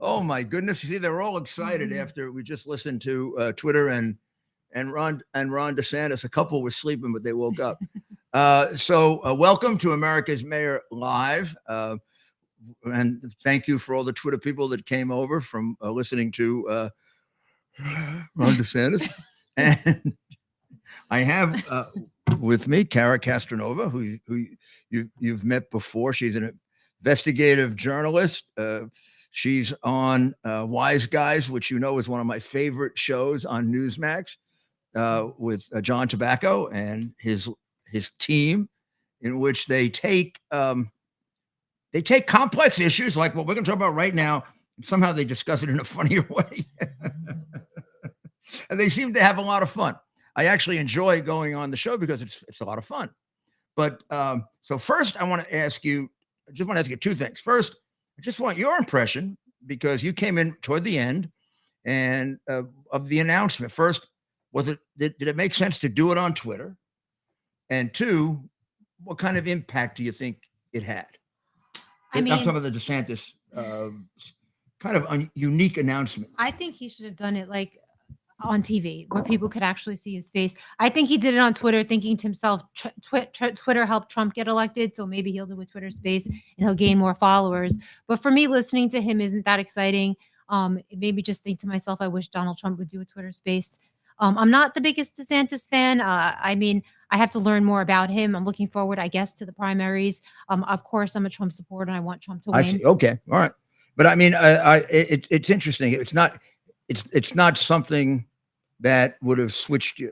Oh my goodness! You see, they're all excited after we just listened to Twitter and Ron DeSantis. A couple were sleeping, but they woke up. So welcome to America's Mayor Live, and thank you for all the Twitter people that came over from listening to Ron DeSantis. And I have with me Cara Castronova, who you've met before. She's an investigative journalist. She's on Wise Guys, which you know is one of my favorite shows on Newsmax, with John Tobacco and his team, in which they take complex issues like what we're going to talk about right now. And somehow they discuss it in a funnier way, and they seem to have a lot of fun. I actually enjoy going on the show because it's a lot of fun. But so first, I just want to ask you two things. First, I just want your impression, because you came in toward the end and of the announcement. First, did it make sense to do it on Twitter? And two, what kind of impact do you think it had? I'm talking about the DeSantis kind of unique announcement. I think he should have done it like on TV, where people could actually see his face. I think he did it on Twitter, thinking to himself, Twitter helped Trump get elected, so maybe he'll do it with Twitter Space and he'll gain more followers. But for me, listening to him isn't that exciting. It made me just think to myself, I wish Donald Trump would do a Twitter Space. I'm not the biggest DeSantis fan. I have to learn more about him. I'm looking forward, I guess, to the primaries. Of course, I'm a Trump supporter and I want Trump to win. I see. Okay. All right. But I mean, it's interesting. It's not something that would have switched you,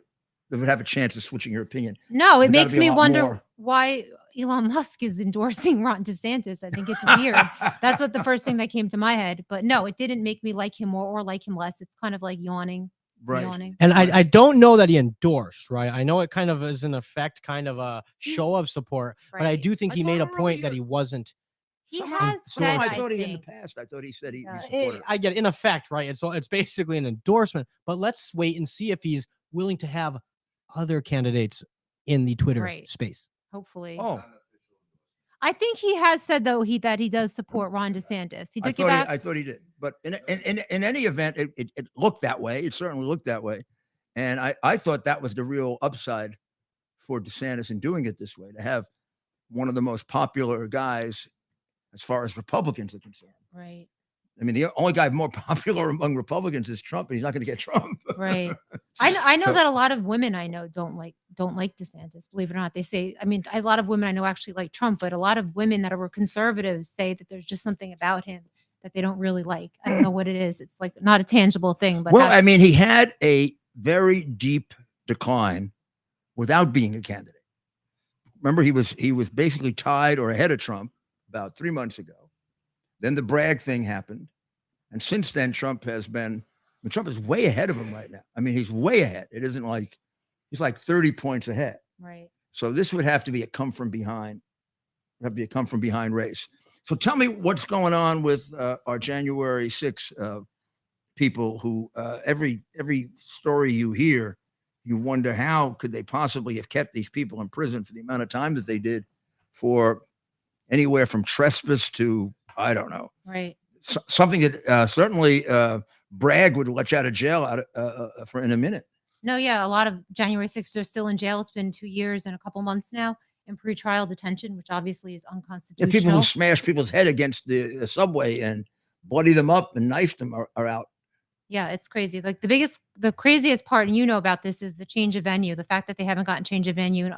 that would have a chance of switching your opinion. No, it makes me wonder why Elon Musk is endorsing Ron DeSantis. I think it's weird. That's what the first thing that came to my head. But no, it didn't make me like him more or like him less. It's kind of like yawning. Right. Yawning. And I don't know that he endorsed, right? I know it kind of is in effect kind of a show of support, right. But I do think he made a point that he wasn't. He has said, I thought he in the past. I thought he said he supported. I get it, in effect, right? And so it's basically an endorsement. But let's wait and see if he's willing to have other candidates in the Twitter space. Hopefully. Oh, I think he has said though that he does support Ron DeSantis. He took it back. I thought he did, but in any event, it looked that way. It certainly looked that way, and I thought that was the real upside for DeSantis in doing it this way, to have one of the most popular guys as far as Republicans are concerned. Right. I mean, the only guy more popular among Republicans is Trump, and he's not going to get Trump. Right. I know that a lot of women I know don't like DeSantis, believe it or not. They say, I mean, a lot of women I know actually like Trump, but a lot of women that are conservatives say that there's just something about him that they don't really like. I don't know what it is. It's like not a tangible thing. But well, I mean, he had a very deep decline without being a candidate. Remember, he was basically tied or ahead of Trump about 3 months ago. Then the Bragg thing happened. And since then, Trump is way ahead of him right now. I mean, he's way ahead. It isn't like he's like 30 points ahead. Right. So this would have to be a come from behind race. So tell me what's going on with our January 6th people who every story you hear, you wonder how could they possibly have kept these people in prison for the amount of time that they did, for anywhere from trespass to, I don't know. Right. Something that certainly Bragg would let you out of jail for in a minute. No, yeah. A lot of January 6th are still in jail. It's been 2 years and a couple months now in pretrial detention, which obviously is unconstitutional. Yeah, people who smash people's head against the subway and bloody them up and knife them are out. Yeah, it's crazy. Like the craziest part, and you know about this, is the change of venue. The fact that they haven't gotten change of venue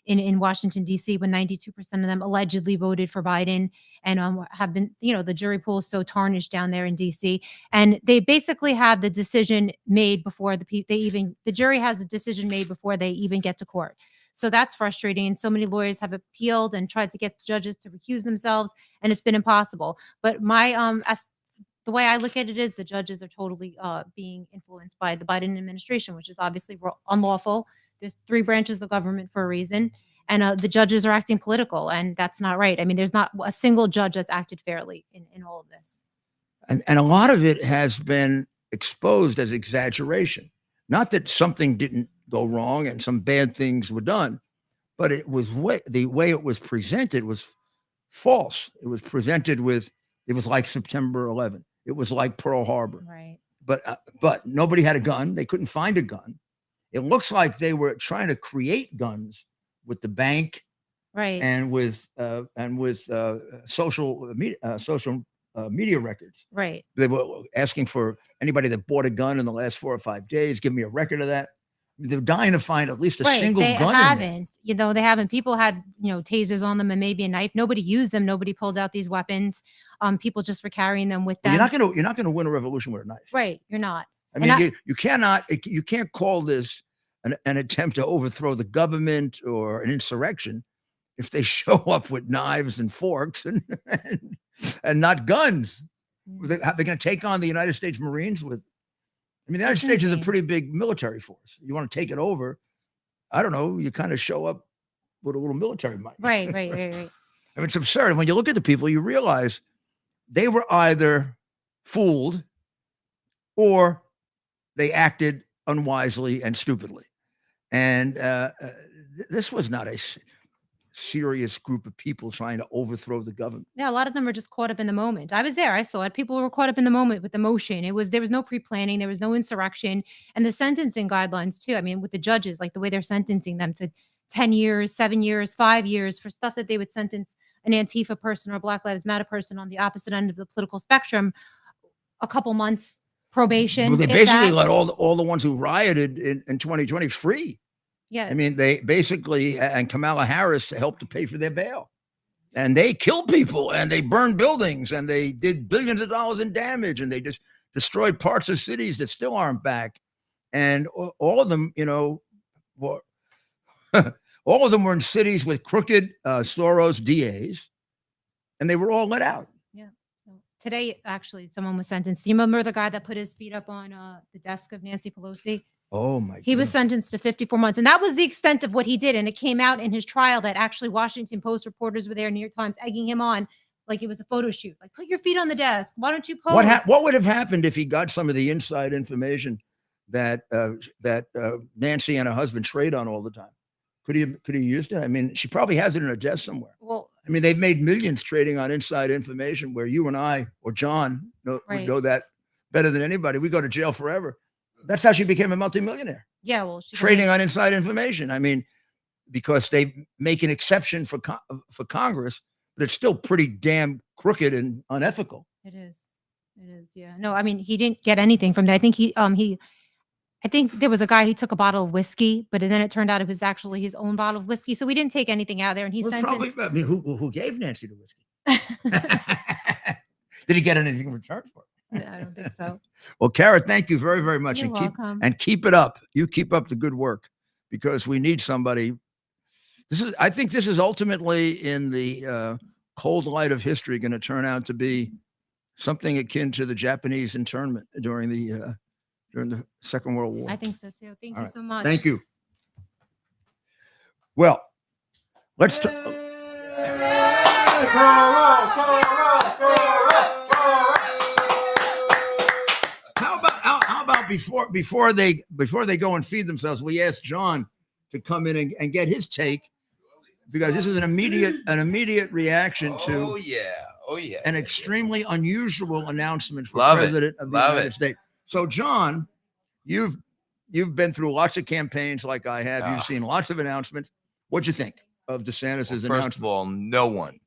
in Washington, D.C., when 92% of them allegedly voted for Biden and have been, the jury pool is so tarnished down there in D.C. And they basically have the decision made before the jury has a decision made before they even get to court. So that's frustrating. And so many lawyers have appealed and tried to get the judges to recuse themselves, and it's been impossible. But the way I look at it is the judges are totally being influenced by the Biden administration, which is obviously unlawful. There's 3 branches of government for a reason, and the judges are acting political, and that's not right. I mean, there's not a single judge that's acted fairly in all of this. And a lot of it has been exposed as exaggeration. Not that something didn't go wrong and some bad things were done, but it was the way it was presented was false. It was presented with, it was like September 11th. It was like Pearl Harbor. Right. But nobody had a gun. They couldn't find a gun. It looks like they were trying to create guns with the bank, Right. and with social media records. Right. They were asking for anybody that bought a gun in the last 4 or 5 days, give me a record of that. They're dying to find at least a single They gun. haven't. They haven't. People had, tasers on them and maybe a knife. Nobody used them. Nobody pulled out these weapons. People just were carrying them with them. You're not gonna win a revolution with a knife. Right. You're not. I mean, you can't call this an attempt to overthrow the government or an insurrection if they show up with knives and forks and not guns. They're going to take on the United States Marines with. I mean, the United States is a pretty big military force. You want to take it over? I don't know. You kind of show up with a little military might. Right. I mean, it's absurd. When you look at the people, you realize they were either fooled or they acted unwisely and stupidly. And this was not a serious group of people trying to overthrow the government. Yeah, a lot of them are just caught up in the moment. I was there. I saw it. People were caught up in the moment with emotion. There was no pre-planning. There was no insurrection. And the sentencing guidelines too. I mean, with the judges, like the way they're sentencing them to 10 years, 7 years, 5 years for stuff that they would sentence an Antifa person or Black Lives Matter person on the opposite end of the political spectrum, a couple months probation. Well, they basically let all the ones who rioted in 2020 free. Yeah. I mean, they basically, and Kamala Harris helped to pay for their bail. And they killed people and they burned buildings and they did billions of dollars in damage and they just destroyed parts of cities that still aren't back. And all of them, were all of them were in cities with crooked Soros DAs, and they were all let out. Yeah. So today, actually, someone was sentenced. Do you remember the guy that put his feet up on the desk of Nancy Pelosi? Oh my God. He was sentenced to 54 months. And that was the extent of what he did. And it came out in his trial that actually Washington Post reporters were there, New York Times, egging him on like it was a photo shoot. Like, put your feet on the desk. Why don't you pose? What would have happened if he got some of the inside information that Nancy and her husband trade on all the time? Could he used it? I mean, she probably has it in her desk somewhere. Well, I mean, they've made millions trading on inside information where you and I or John would know that better than anybody. We go to jail forever. That's how she became a multimillionaire. Yeah, well, trading on inside information. I mean, because they make an exception for Congress, but it's still pretty damn crooked and unethical. It is. Yeah. No, I mean, he didn't get anything from that. I think I think there was a guy who took a bottle of whiskey, but then it turned out it was actually his own bottle of whiskey. So we didn't take anything out of there, and he sentenced. Probably, I mean, who gave Nancy the whiskey? Did he get anything in return for it? I don't think so. Well, Kara, thank you very, very much. You're welcome. And keep it up. You keep up the good work because we need somebody. I think this is ultimately in the cold light of history going to turn out to be something akin to the Japanese internment during the Second World War. I think so too. Thank you so much. Thank you. Well, let's talk. How about before they go and feed themselves, we asked John to come in and get his take, because this is an immediate reaction to an extremely unusual announcement for President of the United States. So, John, you've been through lots of campaigns like I have. You've seen lots of announcements. What'd you think of DeSantis' announcement? First of all, no one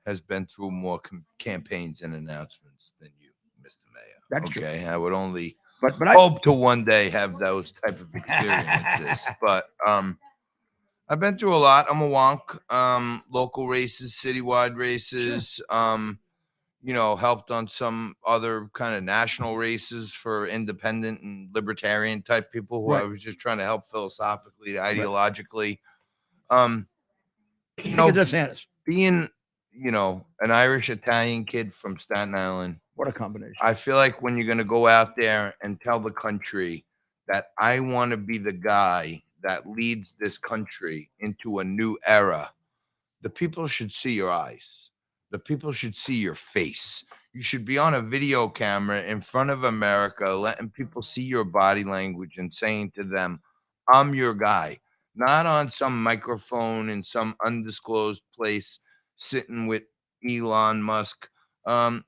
has been through more campaigns and announcements than you, Mr. Mayor. That's true. I would only but hope to one day have those type of experiences. But I've been through a lot. I'm a wonk. Local races, citywide races. Sure. Helped on some other kind of national races for independent and libertarian type people who I was just trying to help philosophically, ideologically. DeSantis. Being, an Irish Italian kid from Staten Island. What a combination. I feel like when you're going to go out there and tell the country that I want to be the guy that leads this country into a new era, the people should see your eyes. The people should see your face. You should be on a video camera in front of America, letting people see your body language and saying to them, I'm your guy. not on some microphone in some undisclosed place sitting with Elon Musk. To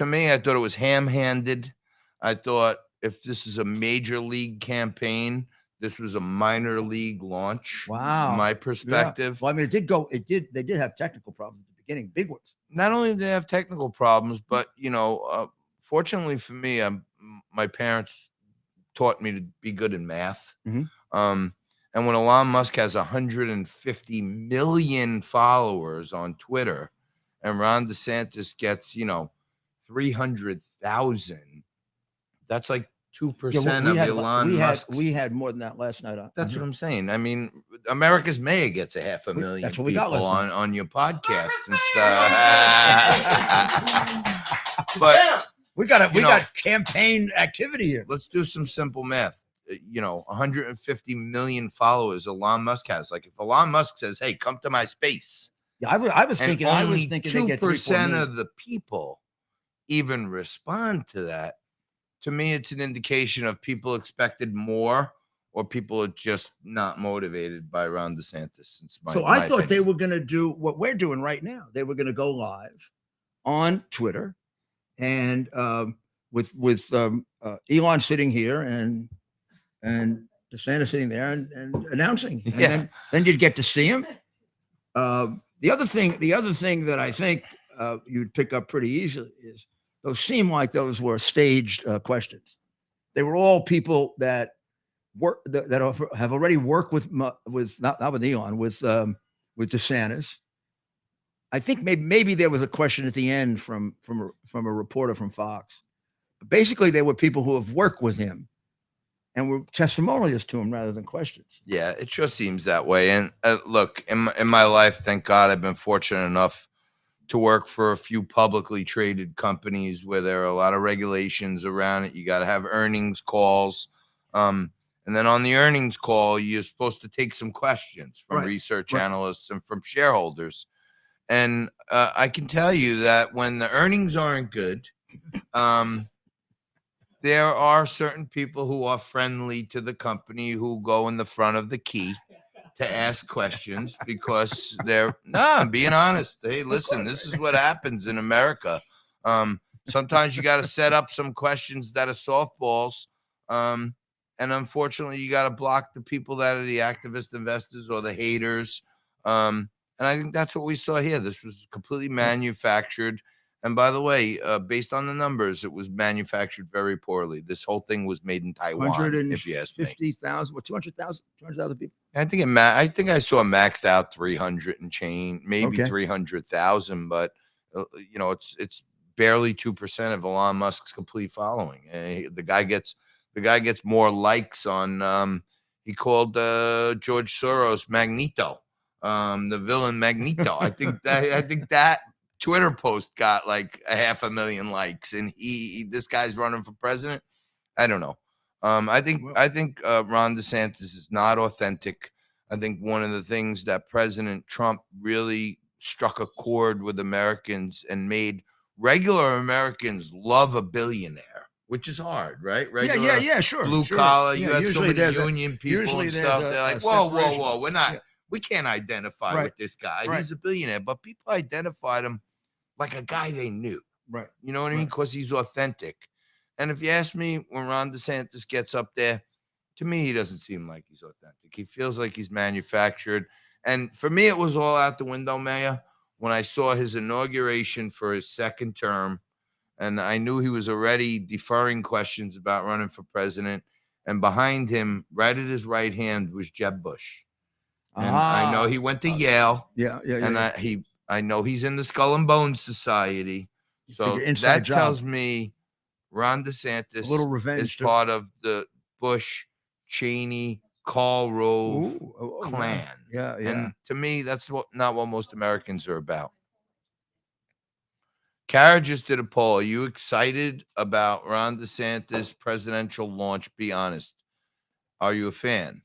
me, I thought it was ham-handed. I thought if this is a major league campaign, this was a minor league launch. Wow. My Yeah. perspective. Well, I mean, they did have technical problems at the beginning, big ones. Not only did they have technical problems, but fortunately for me, my parents taught me to be good in math. Mhm. And when Elon Musk has 150 million followers on Twitter, and Ron DeSantis gets 300,000, that's like 2% of Elon Musk. We had more than that last night. That's what I'm saying. I mean, America's mayor gets 500,000 That's what we got people last night. on your podcast and stuff. But we got campaign activity here. let's do some simple math. 150 million followers Elon Musk has. Like, if Elon Musk says, "Hey, come to my space," Yeah, I was thinking. I was thinking they get 2% of the people even respond to that. To me, it's an indication of people expected more, or people are just not motivated by Ron DeSantis. So I thought they were going to do what we're doing right now. They were going to go live on Twitter, and with Elon sitting here and DeSantis sitting there and announcing. And then you'd get to see him. The other thing that I think you'd pick up pretty easily is those seem like those were staged questions. They were all people that have already worked with not with Elon, with DeSantis. I think maybe there was a question at the end from a reporter from Fox. But basically, they were people who have worked with him and were testimonials to him rather than questions. Yeah, it sure seems that way. And look, in my life, thank God, I've been fortunate enough to work for a few publicly traded companies where there are a lot of regulations around it. You got to have earnings calls. And then on the earnings call, you're supposed to take some questions from research analysts and from shareholders. And I can tell you that when the earnings aren't good, there are certain people who are friendly to the company who go in the front of the key to ask questions because I'm being honest. Hey, listen, this is what happens in America. Sometimes you got to set up some questions that are softballs. And unfortunately, you got to block the people that are the activist investors or the haters. And I think that's what we saw here. This was completely manufactured. And by the way, based on the numbers, it was manufactured very poorly. This whole thing was made in Taiwan. 150,000, what, 200,000 people? I think I saw maxed out 300 and change, maybe 300,000, but it's barely 2% of Elon Musk's complete following. The guy gets more likes on. He called George Soros Magneto, the villain Magneto. I think that Twitter post got like 500,000 likes, and this guy's running for president. I don't know. I think Ron DeSantis is not authentic. I think one of the things that President Trump really struck a chord with Americans and made regular Americans love a billionaire, which is hard, right? Yeah, sure. Blue sure. collar. Yeah, you have so many union people and stuff. They're like, whoa, we're not. Yeah. We can't identify with this guy. He's a billionaire, but people identified him like a guy they knew. Right. You know what I mean? Because he's authentic. And if you ask me, when Ron DeSantis gets up there, to me, he doesn't seem like he's authentic. He feels like he's manufactured. And for me, it was all out the window, Mayor, when I saw his inauguration for his second term. And I knew he was already deferring questions about running for president. And behind him, right at his right hand, was Jeb Bush. And I know he went to Yale. Yeah. And I know he's in the Skull and Bones Society. So that tells me Ron DeSantis is part of the Bush, Cheney, Karl Rove clan. Yeah. And to me, that's not what most Americans are about. Kara just did a poll. Are you excited about Ron DeSantis' presidential launch? Be honest. Are you a fan?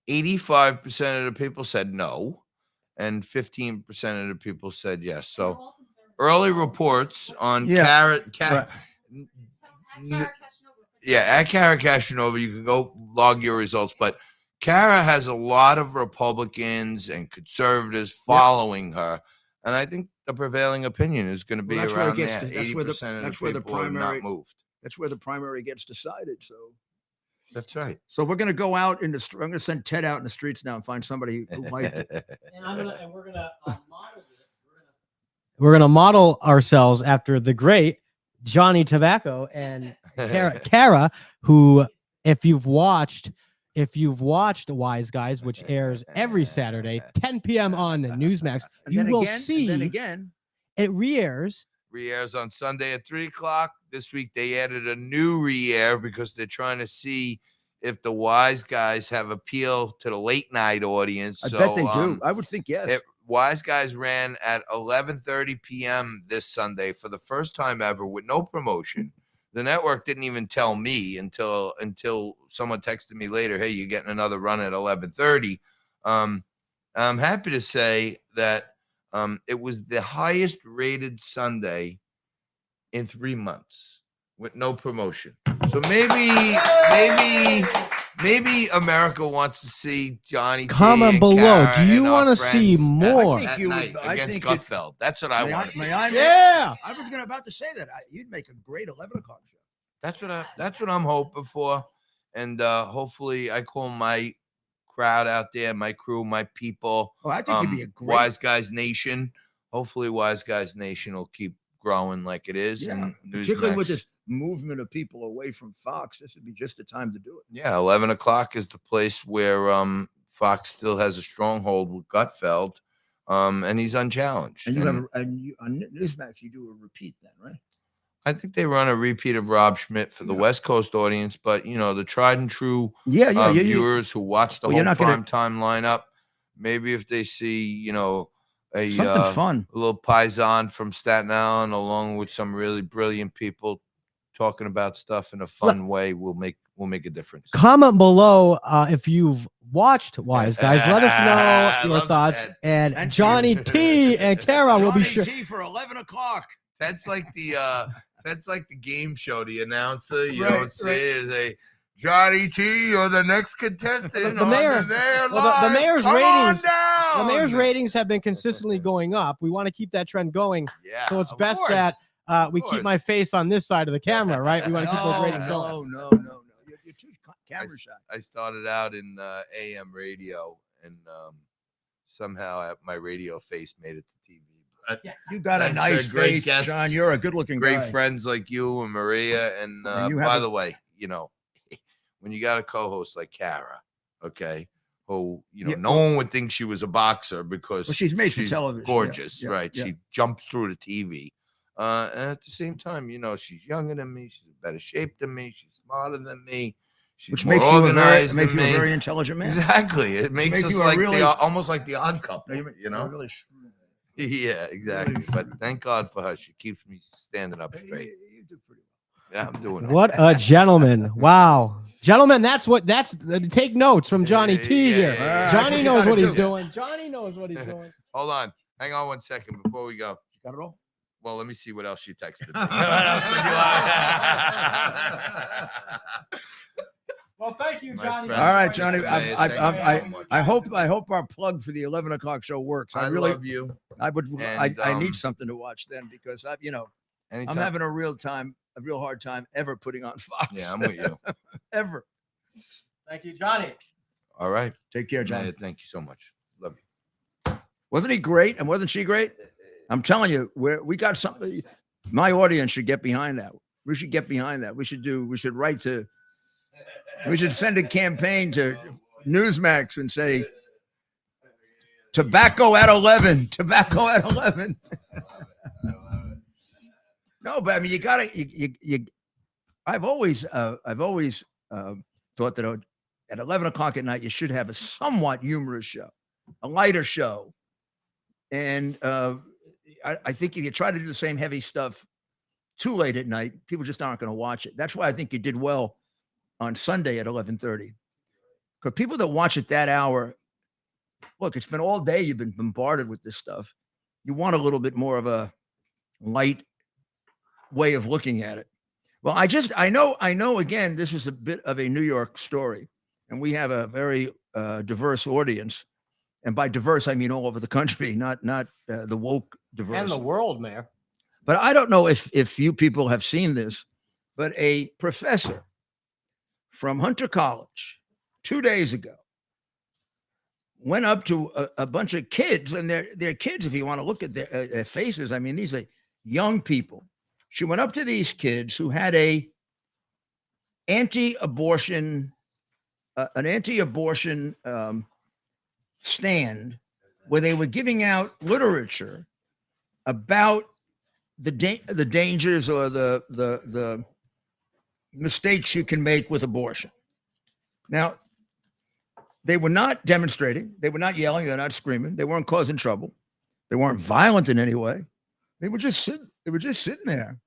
85% of the people said no, and 15% of the people said yes. So early reports on Kara at Kara Cashinova, you can go log your results. But Kara has a lot of Republicans and conservatives following her, and I think the prevailing opinion is going to be Well, that's where it around gets there. to- that's 80% where the- of that's the where the people have primary- not moved. That's where the primary gets decided. So That's right. So we're going to go out in the street. I'm going to send Ted out in the streets now and find somebody who liked it. And we're gonna model this. We're gonna model ourselves after the great Johnny Tobacco and Kara, who, if you've watched Wise Guys, which airs every Saturday, 10 p.m. on Newsmax, And you then will again, see and then again. it re-airs. Re-airs on Sunday at 3:00. This week they added a new re-air because they're trying to see if the Wise Guys have appeal to the late night audience. I So, bet they do. I would think yes. Wise Guys ran at 11:30 p.m. this Sunday for the first time ever with no promotion. The network didn't even tell me until someone texted me later, "Hey, you're getting another run at 11:30." I'm happy to say that it was the highest rated Sunday in 3 months with no promotion. So maybe America wants to see Johnny T Comment and below. Kara Do you and our want to see friends more? think at you would- night I against think it- Gutfeld? That's what I want. May I? Yeah. I was about to say that. You'd make a great 11 o'clock show. That's what I'm hoping for, and hopefully I call my crowd out there, my crew, my people. Oh, I think you'd be a great. Wise Guys Nation. Hopefully, Wise Guys Nation will keep growing like it is, Yeah, and particularly with Newsmax. this movement of people away from Fox. This would be just the time to do it. Yeah, 11 o'clock is the place where Fox still has a stronghold with Gutfeld, and he's unchallenged. And you And have on Newsmax, you do a repeat then, right? I think they run a repeat of Rob Schmidt for the West Coast audience, but the tried and true Yeah, viewers who watch the Well, you're whole not gonna- prime time lineup, maybe if they see a something fun. a little paisan from Staten Island along with some really brilliant people talking about stuff in a fun way will make a difference. Comment below if you've watched Wise Guys. Let us I know your love thoughts. Ted. And Johnny T and Kara will be sure. Johnny T for 11 o'clock. That's like the game show. The announcer, you Right, don't say is a Johnny T, you're the next contestant. The on mayor- Mayor well, the Live. mayor's Come ratings- on down. The mayor's ratings have been consistently going up. We want to keep that trend going. Yeah, So it's of best course. that we Of keep my face on this side of the camera, right? We want to keep those ratings going. No. You're too camera shy. I started out in AM radio, and somehow my radio face made it to TV. But You got a Thanks nice for great face, guests. John. You're a good-looking great guy. friends like you and Maria, and And you have by a- the way, when you got a co-host like Kara, okay, who Yeah, no one would think she was a boxer because Well, she's made for television. Yeah, gorgeous, yeah, right? yeah. She jumps through the TV, and at the same time, she's younger than me, she's in better shape than me, she's smarter than me, she's Which more makes you a organized very, than me. intelligent man. Exactly, it makes makes us you a like really- almost like the Odd Couple, No, you're really shrewd. Yeah, exactly. But thank God for her; she keeps me standing up You straight. do pretty well. Yeah, I'm doing it. What a gentleman. Wow. Gentlemen, take notes from Johnny T Yeah, here. yeah, yeah. Johnny That's what you knows gotta what he's do. doing. Johnny knows what he's doing. Hold on, hang on 1 second before we go. Got it all? Well, let me see what else she texted me. What else did you want? Well, thank you, My Johnny. friend. All right, Johnny. Mr. Mayor, thank you so much. I hope our plug for the 11 o'clock show works. I really, love you. I would. And, I need something to watch then because I'm Anytime. having a real hard time ever putting on Fox. Yeah, I'm with you. Ever. Thank you, Johnny. All right, Take care, John. Mayor, thank you so much. Love you. Wasn't he great? And wasn't she great? I'm telling you, we got something. My audience should get behind that. We should get behind that. We should send a campaign to Newsmax and say, tobacco at 11, tobacco at 11. No, but I mean, you gotta, I've always thought that at 11 o'clock at night, you should have a somewhat humorous show, a lighter show. And I think if you try to do the same heavy stuff too late at night, people just aren't going to watch it. That's why I think you did well on Sunday at 11:30. Because people that watch it that hour, look, it's been all day. You've been bombarded with this stuff. You want a little bit more of a light way of looking at it. Well, I know, again, this is a bit of a New York story. And we have a very diverse audience, and by diverse I mean all over the country, not the woke diverse. And the world, Mayor. But I don't know if you people have seen this, but a professor from Hunter College 2 days ago went up to a bunch of kids, and they're kids if you want to look at their faces. I mean, these are young people. She went up to these kids who had an anti-abortion stand where they were giving out literature about the dangers or the mistakes you can make with abortion. Now, they were not demonstrating. They were not yelling. They're not screaming. They weren't causing trouble. They weren't violent in any way. They were just sitting. They were just sitting there.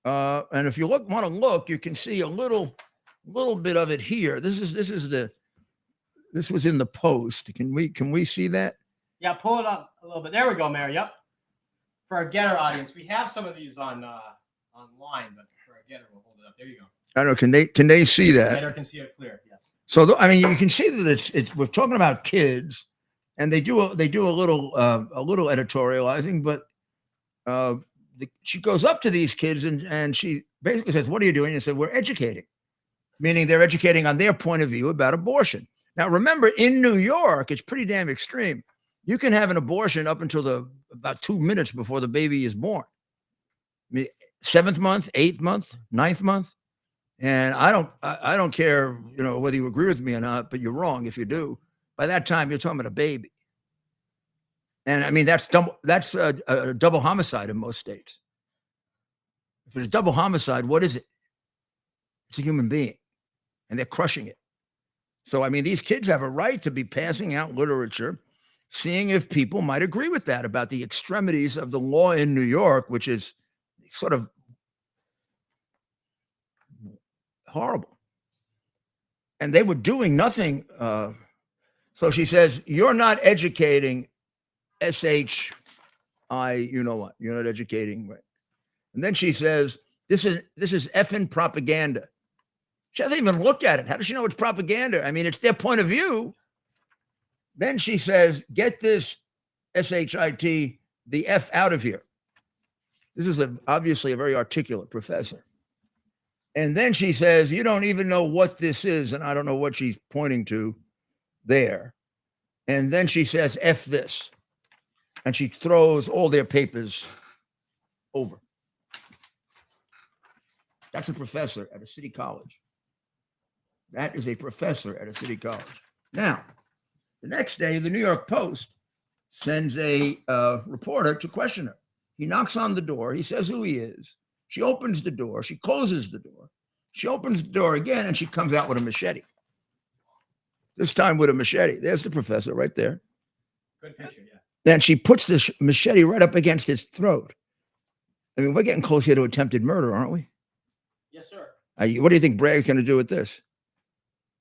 And if you want to look, you can see a little bit of it here. This was in the Post. Can we see that? Yeah, pull it up a little bit. There we go, Mayor. Yep. For our Getter audience, we have some of these online, but for our Getter, we'll hold it up. There you go. I don't know. Can they see that? Getter can see it clear. Yes. So I mean, you can see that it's we're talking about kids, and they do a little editorializing, but she goes up to these kids and she basically says, "What are you doing?" And said, "We're educating," meaning they're educating on their point of view about abortion. Now, remember, in New York, it's pretty damn extreme. You can have an abortion up until about 2 minutes before the baby is born. I mean, 7th month, 8th month, 9th month. And I don't care, whether you agree with me or not, but you're wrong if you do. By that time, you're talking about a baby. And I mean, that's a double homicide in most states. If it's a double homicide, what is it? It's a human being, and they're crushing it. So, I mean, these kids have a right to be passing out literature, seeing if people might agree with that about the extremities of the law in New York, which is sort of horrible. And they were doing nothing. So she says, "You're not educating SHI, you know what? You're not educating, right?" And then she says, this is effing propaganda. She hasn't even looked at it. How does she know it's propaganda? I mean, it's their point of view. Then she says, "Get this SHIT, the F out of here." This is obviously a very articulate professor. And then she says, "You don't even know what this is." And I don't know what she's pointing to there. And then she says, "F this." And she throws all their papers over. That's a professor at a city college. That is a professor at a city college. Now, the next day, the New York Post sends a reporter to question her. He knocks on the door. He says who he is. She opens the door. She closes the door. She opens the door again, and she comes out with a machete. This time with a machete. There's the professor right there. Good picture, yeah. Then she puts the machete right up against his throat. I mean, we're getting close here to attempted murder, aren't we? Yes, sir. What do you think Bragg's going to do with this?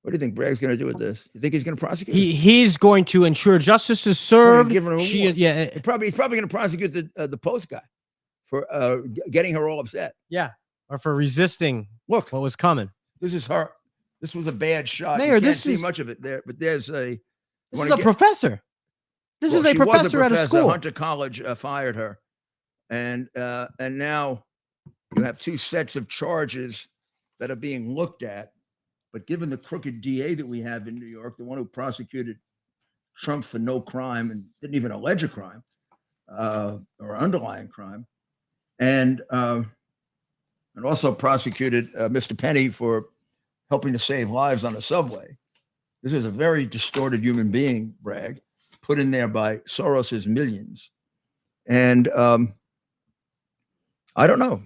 What do you think Bragg's going to do with this? You think he's going to prosecute? He's going to ensure justice is served. Give her a She, reward. yeah, He's probably going to prosecute the Post guy for getting her all upset. yeah, or for resisting Look, what was coming. this is her. This was a bad shot. Mayor, you can't this see is- much of it there, but there's a. This is a professor. This is a she was professor at a school. Hunter College fired her, and now you have two sets of charges that are being looked at. But given the crooked DA that we have in New York, the one who prosecuted Trump for no crime and didn't even allege a crime or underlying crime, and also prosecuted Mr. Penny for helping to save lives on a subway. This is a very distorted human being, Bragg, put in there by Soros's millions. And I don't know.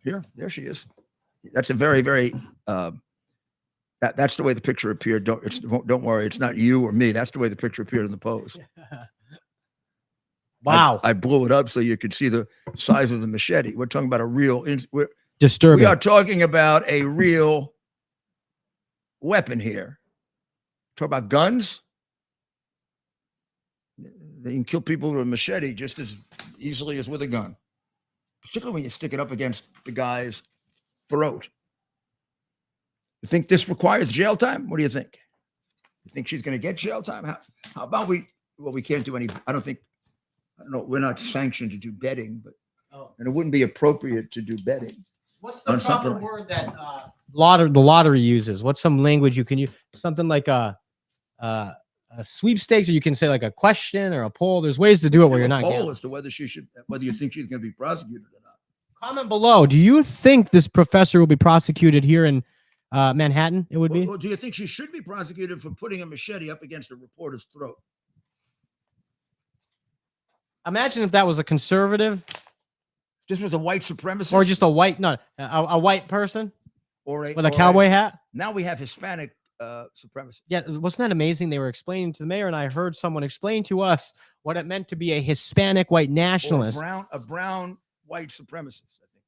There she is. That's a very, very that's the way the picture appeared. Don't worry, it's not you or me. That's the way the picture appeared in the Post. Wow. I blew it up so you could see the size of the machete. We're talking about a real Disturbing. we are talking about a real weapon here. Talk about guns. They can kill people with a machete just as easily as with a gun, particularly when you stick it up against the guy's throat. You think this requires jail time? What do you think? You think she's going to get jail time? How about we? Well, we can't do any. I don't know. We're not sanctioned to do betting, but and it wouldn't be appropriate to do betting. What's the On proper something- word that the lottery uses? What's some language you can use? Something like a sweepstakes, or you can say like a question or a poll. There's ways to do it where you're not poll gambling. as to whether you think she's going to be prosecuted or not. Comment below. Do you think this professor will be prosecuted here in Manhattan? It would be. Well, do you think she should be prosecuted for putting a machete up against a reporter's throat? Imagine if that was a conservative Just with a white supremacist, or just a white, white person or with a cowboy hat. Now we have Hispanic supremacists. Yeah, wasn't that amazing? They were explaining to the mayor, and I heard someone explain to us what it meant to be a Hispanic white Or nationalist. a brown white supremacist. I think.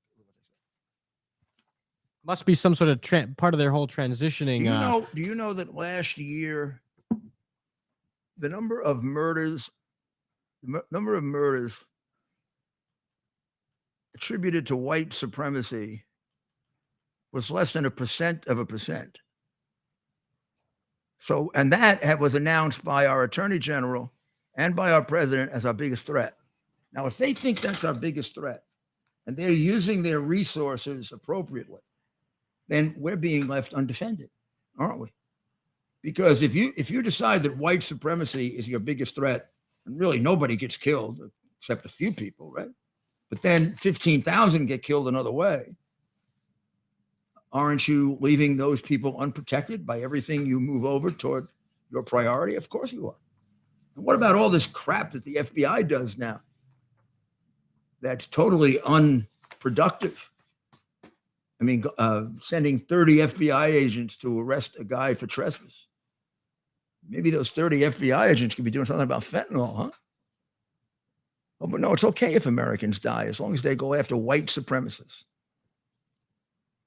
Must be some sort of part of their whole transitioning. Do you know that last year the number of murders attributed to white supremacy was less than 1%. So, and that was announced by our attorney general and by our president as our biggest threat. Now, if they think that's our biggest threat and they're using their resources appropriately, then we're being left undefended, aren't we? Because if you decide that white supremacy is your biggest threat, and really nobody gets killed except a few people, right? But then 15,000 get killed another way. Aren't you leaving those people unprotected by everything you move over toward your priority? Of course you are. And what about all this crap that the FBI does now? That's totally unproductive. I mean, sending 30 FBI agents to arrest a guy for trespass. Maybe those 30 FBI agents could be doing something about fentanyl, huh? Oh, but no, it's okay if Americans die as long as they go after white supremacists.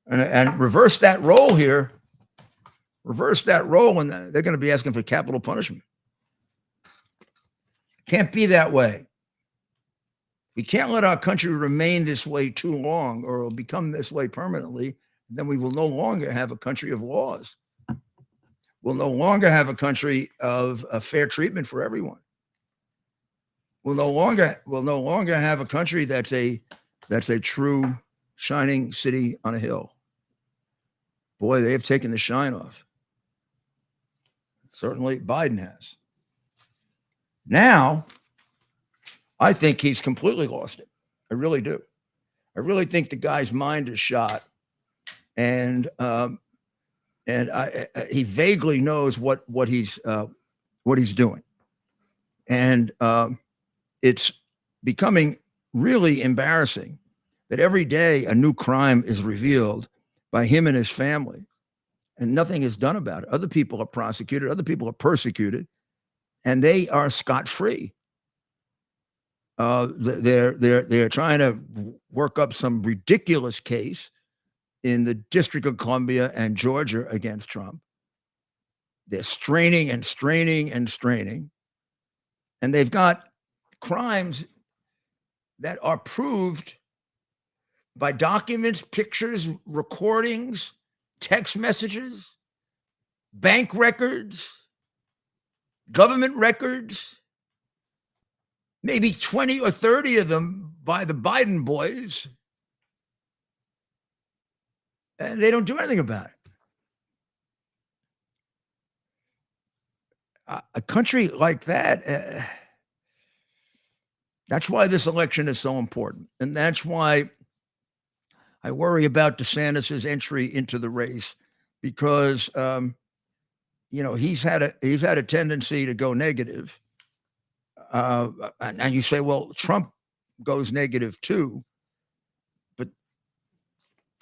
And reverse that role here. Reverse that role, and they're going to be asking for capital punishment. Can't be that way. We can't let our country remain this way too long, or it'll become this way permanently. Then we will no longer have a country of laws. We'll no longer have a country of fair treatment for everyone. We'll no longer have a country that's a true shining city on a hill. Boy, they have taken the shine off. Certainly Biden has. Now, I think he's completely lost it. I really do. I really think the guy's mind is shot, and he vaguely knows what he's doing, and it's becoming really embarrassing that every day a new crime is revealed by him and his family, and nothing is done about it. Other people are prosecuted, other people are persecuted, and they are scot-free. They're trying to work up some ridiculous case in the District of Columbia and Georgia against Trump. They're straining, and they've got crimes that are proved by documents, pictures, recordings, text messages, bank records, government records, maybe 20 or 30 of them by the Biden boys. And they don't do anything about it. A country like that, that's why this election is so important. And that's why I worry about DeSantis's entry into the race, because he's had a tendency to go negative. And you say, well, Trump goes negative too, but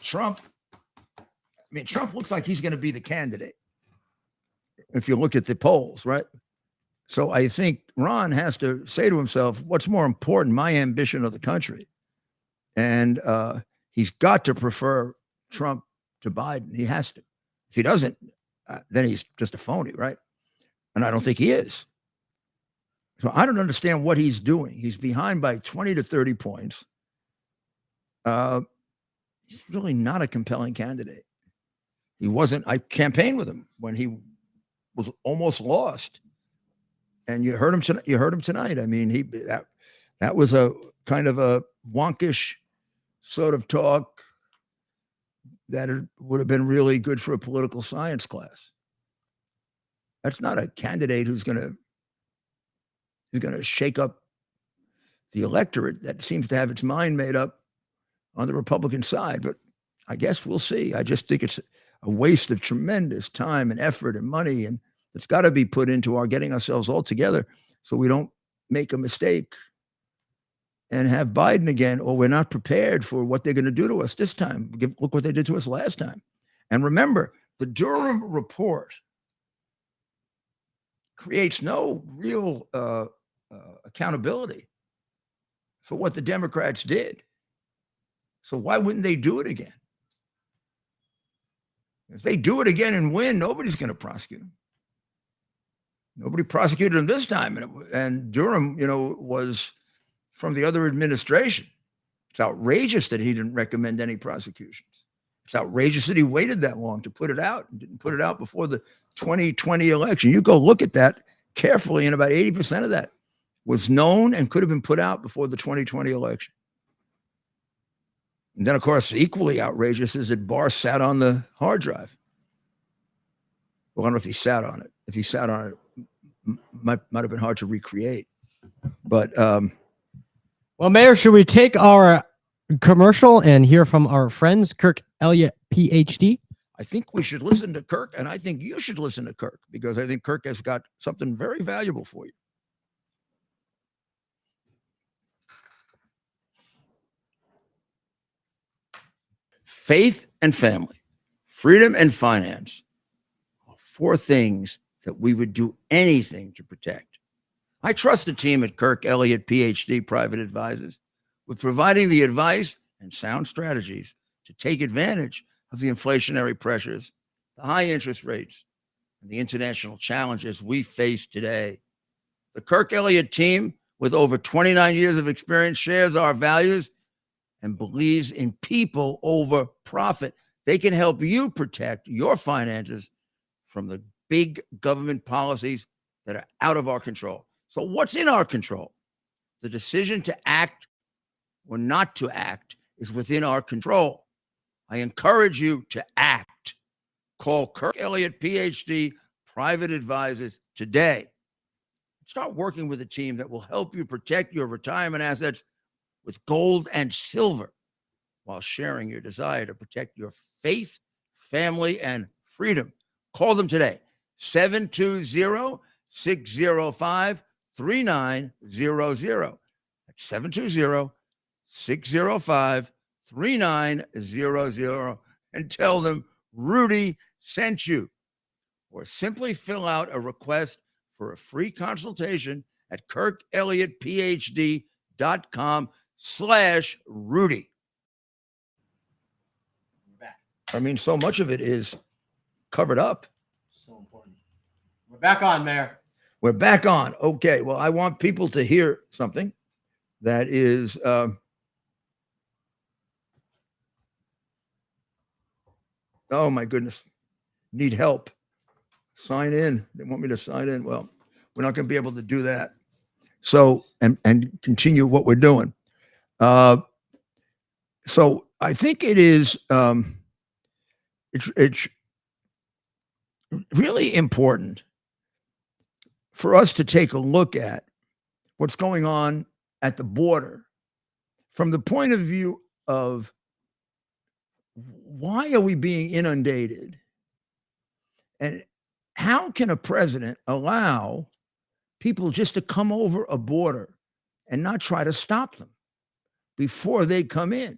Trump looks like he's going to be the candidate if you look at the polls, right? So I think Ron has to say to himself, what's more important, my ambition of the country? And he's got to prefer Trump to Biden. He has to. If he doesn't, then he's just a phony, right? And I don't think he is. So I don't understand what he's doing. He's behind by 20 to 30 points. He's really not a compelling candidate. He wasn't. I campaigned with him when he was almost lost. And you heard him. You heard him tonight. I mean, that was a kind of a wonkish sort of talk that would have been really good for a political science class. That's not a candidate who's going to shake up the electorate that seems to have its mind made up on the Republican side. But I guess we'll see. I just think it's a waste of tremendous time and effort and money, and it's got to be put into our getting ourselves all together so we don't make a mistake and have Biden again, or we're not prepared for what they're going to do to us this time. Look what they did to us last time. And remember, the Durham report creates no real accountability for what the Democrats did. So why wouldn't they do it again? If they do it again and win, nobody's going to prosecute them. Nobody prosecuted him this time. And Durham, was from the other administration. It's outrageous that he didn't recommend any prosecutions. It's outrageous that he waited that long to put it out and didn't put it out before the 2020 election. You go look at that carefully, and about 80% of that was known and could have been put out before the 2020 election. And then, of course, equally outrageous is that Barr sat on the hard drive. Well, I don't know if he sat on it. If he sat on it, might have been hard to recreate. But well, Mayor, should we take our commercial and hear from our friends, Kirk Elliott, PhD? I think we should listen to Kirk, and I think you should listen to Kirk, because I think Kirk has got something very valuable for you. Faith and family, freedom and finance are four things that we would do anything to protect. I trust the team at Kirk Elliott, PhD, Private Advisors, with providing the advice and sound strategies to take advantage of the inflationary pressures, the high interest rates, and the international challenges we face today. The Kirk Elliott team, with over 29 years of experience, shares our values and believes in people over profit. They can help you protect your finances from the big government policies that are out of our control. So what's in our control? The decision to act or not to act is within our control. I encourage you to act. Call Kirk Elliott, PhD, Private Advisors today. Start working with a team that will help you protect your retirement assets with gold and silver while sharing your desire to protect your faith, family, and freedom. Call them today, 720-605-3900. That's 720-605-3900, and tell them Rudy sent you. Or simply fill out a request for a free consultation at kirkelliottphd.com/Rudy. I mean, so much of it is covered up. So important. We're back on, Mayor. We're back on. Okay. Well, I want people to hear something that is oh my goodness. Need help. Sign in. They want me to sign in. Well, we're not going to be able to do that. So, and continue what we're doing. So I think it is, it's really important for us to take a look at what's going on at the border from the point of view of why are we being inundated, and how can a president allow people just to come over a border and not try to stop them before they come in?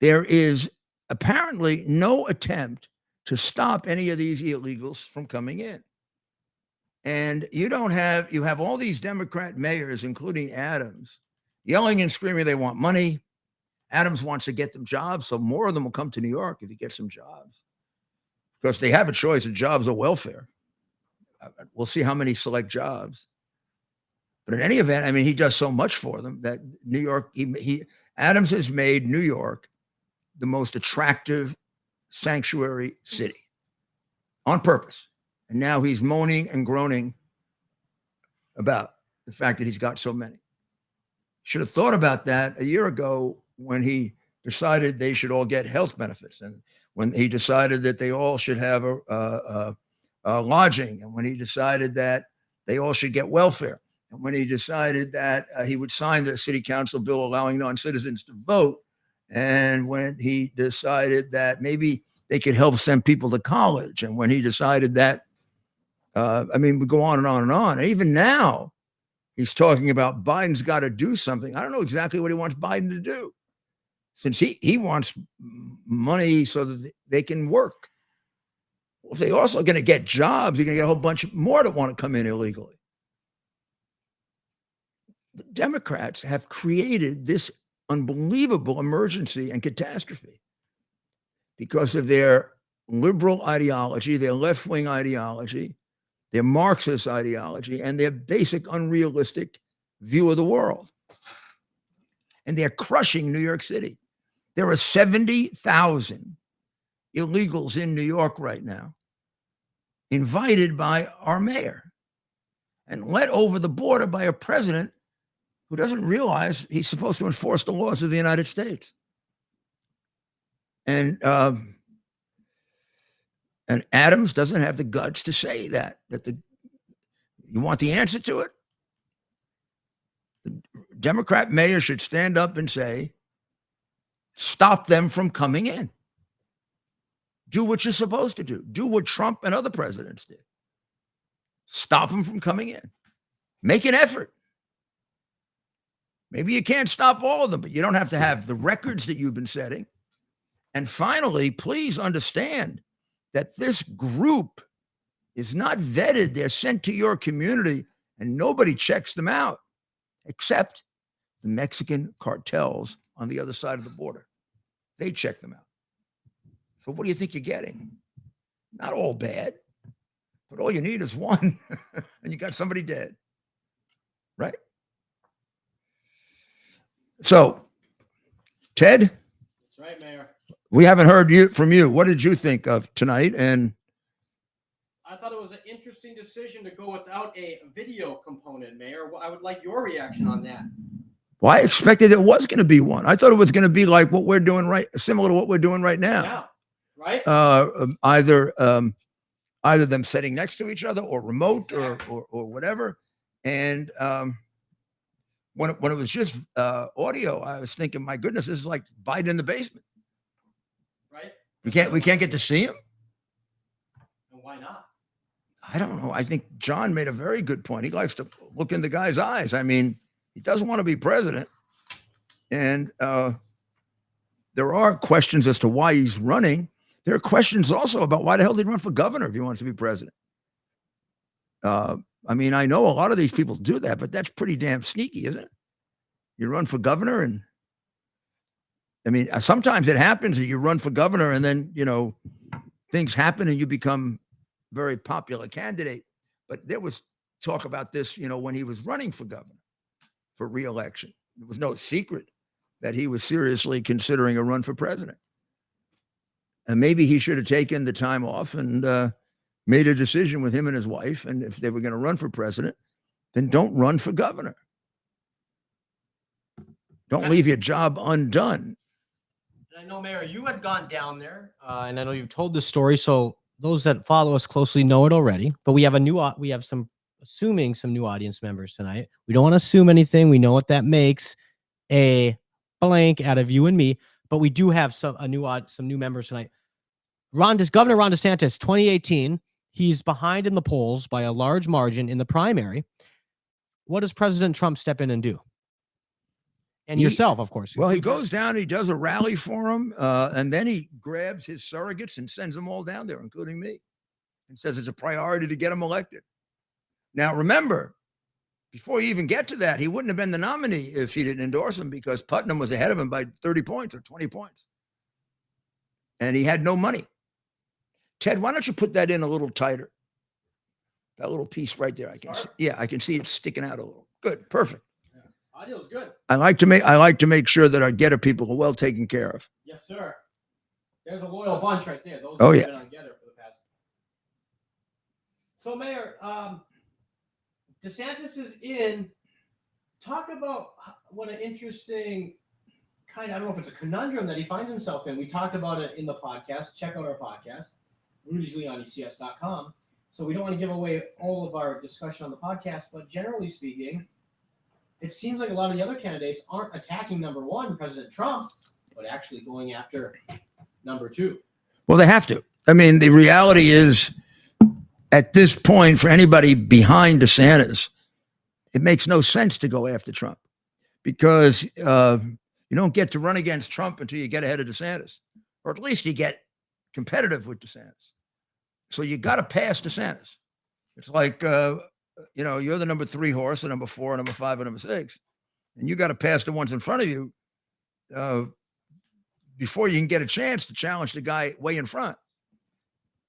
There is apparently no attempt to stop any of these illegals from coming in. And you have all these Democrat mayors, including Adams, yelling and screaming they want money. Adams wants to get them jobs, so more of them will come to New York if he gets some jobs, because they have a choice of jobs or welfare. We'll see how many select jobs. But in any event, I mean, he does so much for them that New York, Adams has made New York the most attractive sanctuary city on purpose. And now he's moaning and groaning about the fact that he's got so many. Should have thought about that a year ago when he decided they should all get health benefits, and when he decided that they all should have a lodging, and when he decided that they all should get welfare, and when he decided that he would sign the city council bill allowing non-citizens to vote, and when he decided that maybe they could help send people to college, and when he decided that, I mean, we go on and on and on. And even now, he's talking about Biden's got to do something. I don't know exactly what he wants Biden to do, since he wants money so that they can work. Well, if they're also going to get jobs, you're going to get a whole bunch more that want to come in illegally. The Democrats have created this unbelievable emergency and catastrophe because of their liberal ideology, their left-wing ideology, their Marxist ideology, and their basic unrealistic view of the world. And they're crushing New York City. There are 70,000 illegals in New York right now, invited by our mayor and led over the border by a president who doesn't realize he's supposed to enforce the laws of the United States. And Adams doesn't have the guts to say that you want the answer to it? The Democrat mayor should stand up and say, stop them from coming in. Do what you're supposed to do. Do what Trump and other presidents did. Stop them from coming in. Make an effort. Maybe you can't stop all of them, but you don't have to have the records that you've been setting. And finally, please understand that this group is not vetted. They're sent to your community and nobody checks them out except the Mexican cartels on the other side of the border. They check them out. So what do you think you're getting? Not all bad, but all you need is one and you got somebody dead, right? So, Ted? That's right, Mayor. We haven't heard from you. What did you think of tonight? And I thought it was an interesting decision to go without a video component, Mayor. I would like your reaction on that. well, I expected there was going to be one. I thought it was going to be like what we're doing similar to what we're doing right now. Yeah, right? Either them sitting next to each other or remote or whatever. And when it was just audio, I was thinking, my goodness, this is like Biden in the basement. Right? We can't get to see him. And why not? I don't know. I think John made a very good point. He likes to look in the guy's eyes. I mean, he doesn't want to be president. And there are questions as to why he's running. There are questions also about why the hell did he run for governor if he wants to be president. I mean, I know a lot of these people do that, but that's pretty damn sneaky, isn't it? You run for governor and I mean, sometimes it happens that you run for governor and then, things happen and you become a very popular candidate. But there was talk about this, when he was running for governor for re-election. It was no secret that he was seriously considering a run for president. And maybe he should have taken the time off and made a decision with him and his wife. And if they were going to run for president, then don't run for governor. Don't leave your job undone. And I know, Mayor, you had gone down there, and I know you've told this story, so those that follow us closely know it already. But we have some new audience members tonight. We don't want to assume anything. We know what that makes a blank out of you and me, but we do have some new members tonight. Governor Ron DeSantis, 2018, he's behind in the polls by a large margin in the primary. What does President Trump step in and do? And yourself, of course. Well, he goes down, he does a rally for him, and then he grabs his surrogates and sends them all down there, including me, and says it's a priority to get him elected. Now, remember, before you even get to that, he wouldn't have been the nominee if he didn't endorse him because Putnam was ahead of him by 30 points or 20 points. And he had no money. Ted, why don't you put that in a little tighter? That little piece right there. I can see it sticking out a little. Good, perfect. Audio's good. I like to make sure that our Getter people are well taken care of. Yes, sir. There's a loyal bunch right there. Those Oh, have yeah. been on Getter for the past. So, Mayor, DeSantis is in. Talk about what an interesting kind of, I don't know if it's a conundrum that he finds himself in. We talked about it in the podcast. Check out our podcast, rudygiulianics.com. So we don't want to give away all of our discussion on the podcast, but generally speaking, it seems like a lot of the other candidates aren't attacking number one, President Trump, but actually going after number two. Well, they have to. I mean, the reality is, at this point, for anybody behind DeSantis, it makes no sense to go after Trump because you don't get to run against Trump until you get ahead of DeSantis, or at least you get competitive with DeSantis. So you got to pass DeSantis. It's like, you're the number 3 horse, the number 4, number 5, and number 6, and you got to pass the ones in front of you before you can get a chance to challenge the guy way in front.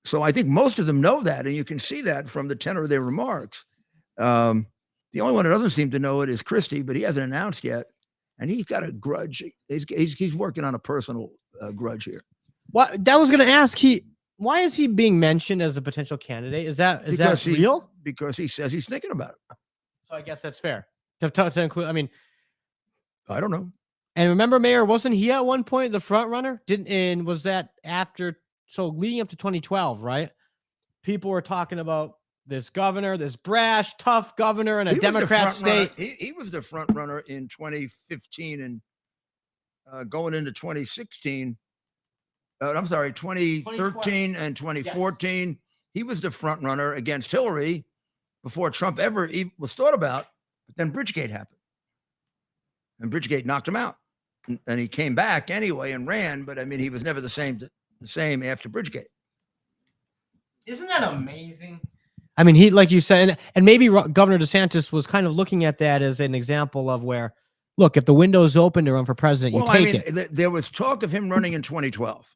So I think most of them know that, and you can see that from the tenor of their remarks. The only one that doesn't seem to know it is Christie, but he hasn't announced yet, and he's got a grudge. He's working on a personal grudge here. What that was going to ask, why is he being mentioned as a potential candidate? Is that real? Because he says he's thinking about it. So I guess that's fair to include. I mean, I don't know. And remember, Mayor, wasn't he at one point the front runner? Was that after? So leading up to 2012, right? People were talking about this governor, this brash, tough governor in a Democrat state. He was the front runner in 2015 and going into 2016. I'm sorry, 2013 and 2014. Yes. He was the front runner against Hillary before Trump ever even was thought about. But then Bridgegate happened, and Bridgegate knocked him out, and he came back anyway and ran. But I mean, he was never the same after Bridgegate. Isn't that amazing? I mean, he, like you said, and maybe Governor DeSantis was kind of looking at that as an example of where, look, if the window's open to run for president, you take it. There was talk of him running in 2012,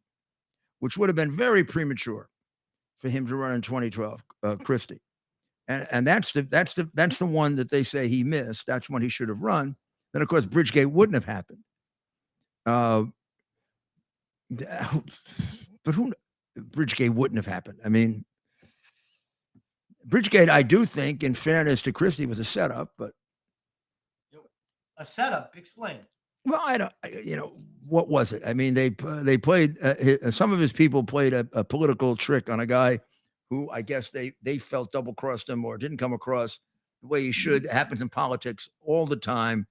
which would have been very premature for him to run in 2012, Christie, and that's the one that they say he missed. That's when he should have run. Then, of course, Bridgegate wouldn't have happened. But Bridgegate wouldn't have happened. I mean, Bridgegate, I do think, in fairness to Christie, was a setup, but a setup. Explain. Well, what was it? I mean, they played some of his people played a political trick on a guy who I guess they felt double crossed him or didn't come across the way he should. It happens in politics all the time,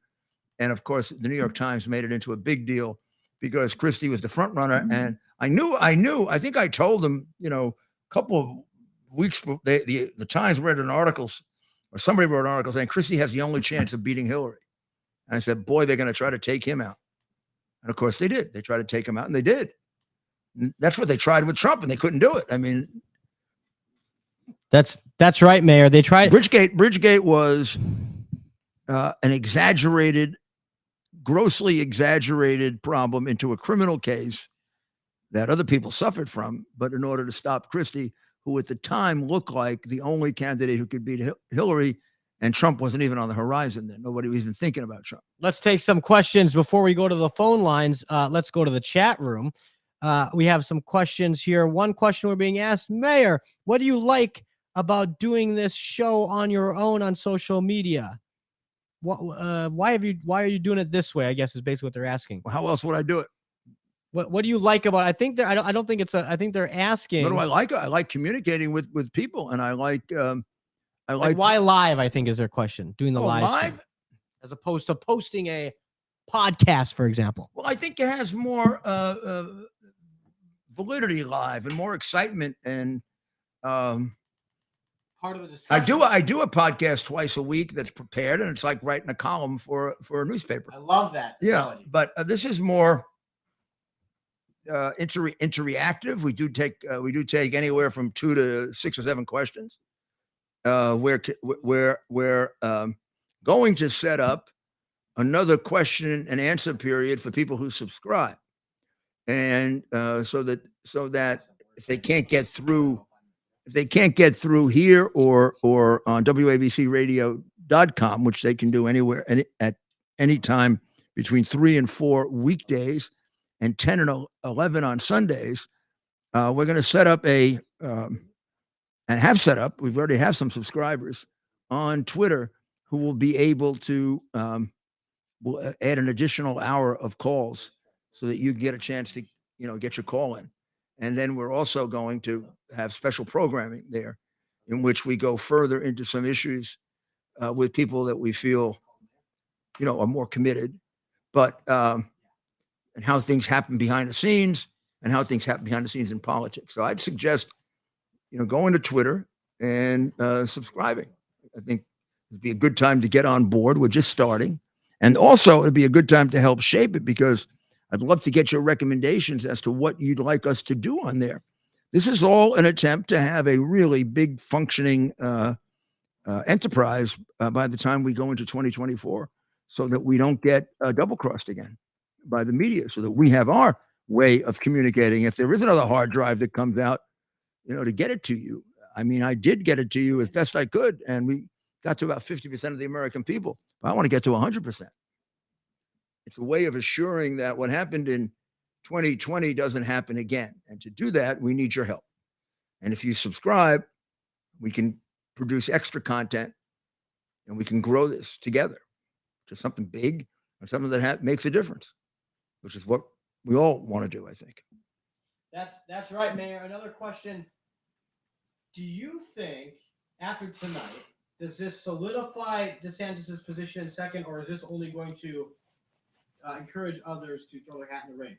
and of course, the New York Times made it into a big deal because Christie was the front runner, and I knew. I think I told them, a couple of weeks. The Times read an article, or somebody wrote an article saying Christie has the only chance of beating Hillary. And I said, boy, they're going to try to take him out. And of course they did. They tried to take him out, and they did. And that's what they tried with Trump, and they couldn't do it. I mean, that's right, Mayor. They tried. Bridgegate was an grossly exaggerated problem into a criminal case that other people suffered from. But in order to stop Christie, who at the time looked like the only candidate who could beat Hillary, and Trump wasn't even on the horizon then. Nobody was even thinking about Trump. Let's take some questions before we go to the phone lines. Let's go to the chat room. We have some questions here. One question we're being asked, Mayor, what do you like about doing this show on your own on social media? Why are you doing it this way? I guess is basically what they're asking. Well, how else would I do it? What do you like about it? I think I don't think I think they're asking. What do I like? I like communicating with people, and I like why live, I think is their question. Doing the live stream, as opposed to posting a podcast, for example. Well, I think it has more validity live and more excitement, and part of the discussion. I do a podcast twice a week that's prepared, and it's like writing a column for a newspaper. I love that. Yeah, but this is more interactive. We do take anywhere from 2 to 6 or 7 questions. We're going to set up another question and answer period for people who subscribe, and so that if they can't get through here or on WABCRadio.com, which they can do anywhere at any time between 3 and 4 weekdays and 10 and 11 on Sundays, we're going to set up a and have set up, we've already have some subscribers on Twitter who will be able to we'll add an additional hour of calls so that you get a chance to, get your call in. And then we're also going to have special programming there in which we go further into some issues with people that we feel, are more committed, but and how things happen behind the scenes and how things happen behind the scenes in politics. So I'd suggest, going to Twitter and subscribing. I think it'd be a good time to get on board. We're just starting. And also it'd be a good time to help shape it, because I'd love to get your recommendations as to what you'd like us to do on there. This is all an attempt to have a really big functioning enterprise by the time we go into 2024, so that we don't get double crossed again by the media, so that we have our way of communicating. If there is another hard drive that comes out, to get it to you. I mean, I did get it to you as best I could, and we got to about 50% of the American people. But I want to get to 100%. It's a way of assuring that what happened in 2020 doesn't happen again. And to do that, we need your help. And if you subscribe, we can produce extra content and we can grow this together to something big or something that makes a difference, which is what we all want to do, I think. That's right, Mayor. Another question. Do you think after tonight, does this solidify DeSantis' position in second, or is this only going to encourage others to throw their hat in the ring?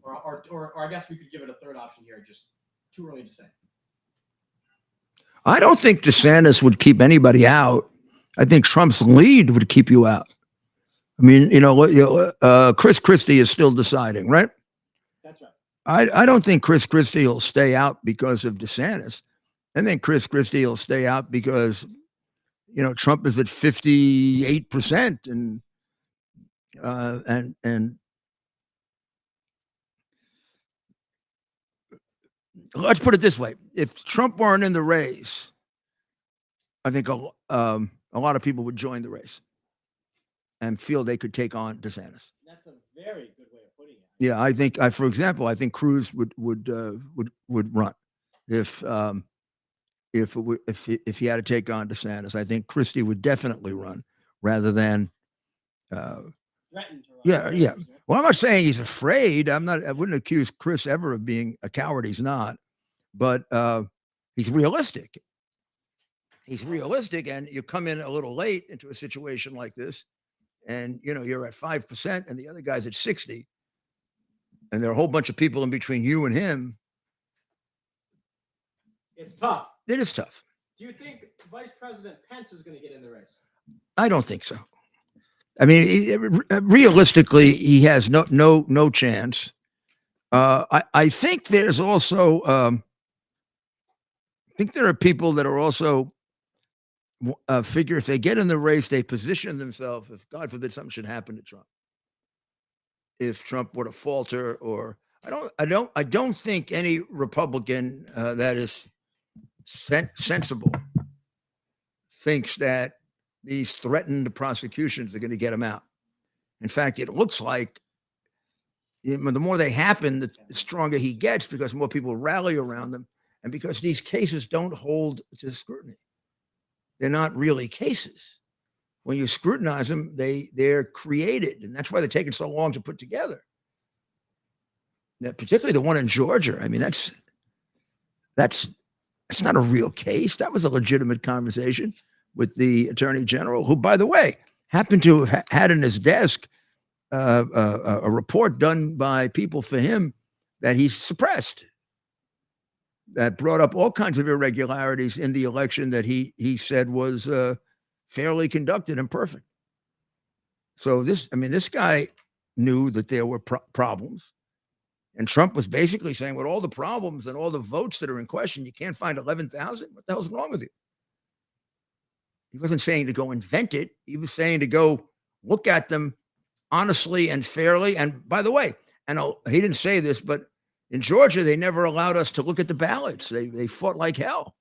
Or I guess we could give it a third option here, just too early to say. I don't think DeSantis would keep anybody out. I think Trump's lead would keep you out. I mean, Chris Christie is still deciding, right? That's right. I don't think Chris Christie will stay out because of DeSantis. I think Chris Christie will stay out because, Trump is at 58%, and let's put it this way: if Trump weren't in the race, I think a lot of people would join the race and feel they could take on DeSantis. That's a very good way of putting it. Yeah, I think, for example, I think Cruz would run if he had to take on DeSantis. I think Christie would definitely run rather than Threatened to run. yeah. Well, I'm not saying he's afraid. I wouldn't accuse Chris ever of being a coward. He's not, but he's realistic. He's realistic, and you come in a little late into a situation like this, and you're at 5%, and the other guy's at 60%. And there are a whole bunch of people in between you and him. It's tough. It is tough. Do you think Vice President Pence is going to get in the race? I don't think so. I mean, realistically, he has no chance. I think there's also, I think there are people that are also figure if they get in the race, they position themselves, if God forbid something should happen to Trump. If Trump were to falter, or I don't think any Republican that is sensible thinks that these threatened prosecutions are going to get him out. In fact, it looks like the more they happen, the stronger he gets, because more people rally around them, and because these cases don't hold to scrutiny. They're not really cases. When you scrutinize them, they're created, and that's why they're taking so long to put together. Now, particularly the one in Georgia. I mean, that's not a real case. That was a legitimate conversation with the attorney general, who, by the way, happened to have had in his desk a report done by people for him that he suppressed, that brought up all kinds of irregularities in the election that he said was fairly conducted and perfect. So this guy knew that there were problems, and Trump was basically saying, with all the problems and all the votes that are in question, you can't find 11,000. What the hell's wrong with you? He wasn't saying to go invent it. He was saying to go look at them honestly and fairly. And by the way, and he didn't say this, but in Georgia, they never allowed us to look at the ballots. They fought like hell.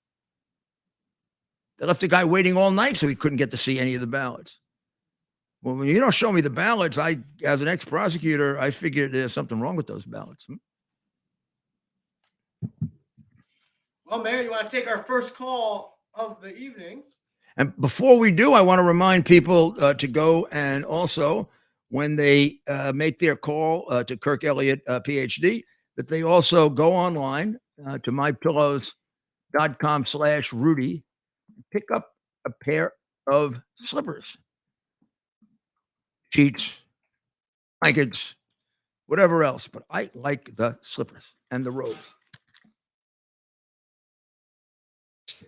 They left the guy waiting all night so he couldn't get to see any of the ballots. Well, when you don't show me the ballots, as an ex-prosecutor, I figured there's something wrong with those ballots. Well, Mayor, you want to take our first call of the evening? And before we do, I want to remind people to go and also, when they make their call to Kirk Elliott, PhD, that they also go online to mypillows.com/Rudy, pick up a pair of slippers, sheets, blankets, whatever else. But I like the slippers and the robes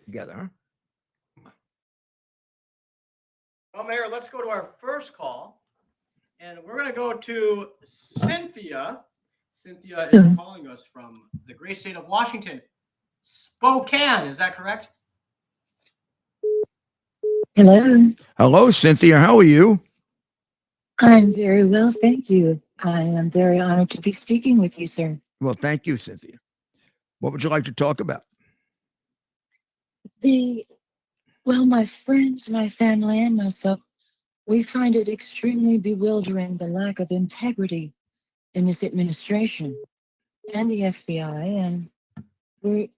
together. Huh? Well, Mayor, let's go to our first call. And we're going to go to Cynthia. Cynthia is calling us from the great state of Washington, Spokane. Is that correct? Hello. Hello, Cynthia. How are you? I'm very well, thank you. I am very honored to be speaking with you, sir. Well, thank you, Cynthia. What would you like to talk about? My friends, my family, and myself, we find it extremely bewildering the lack of integrity in this administration and the FBI. And we,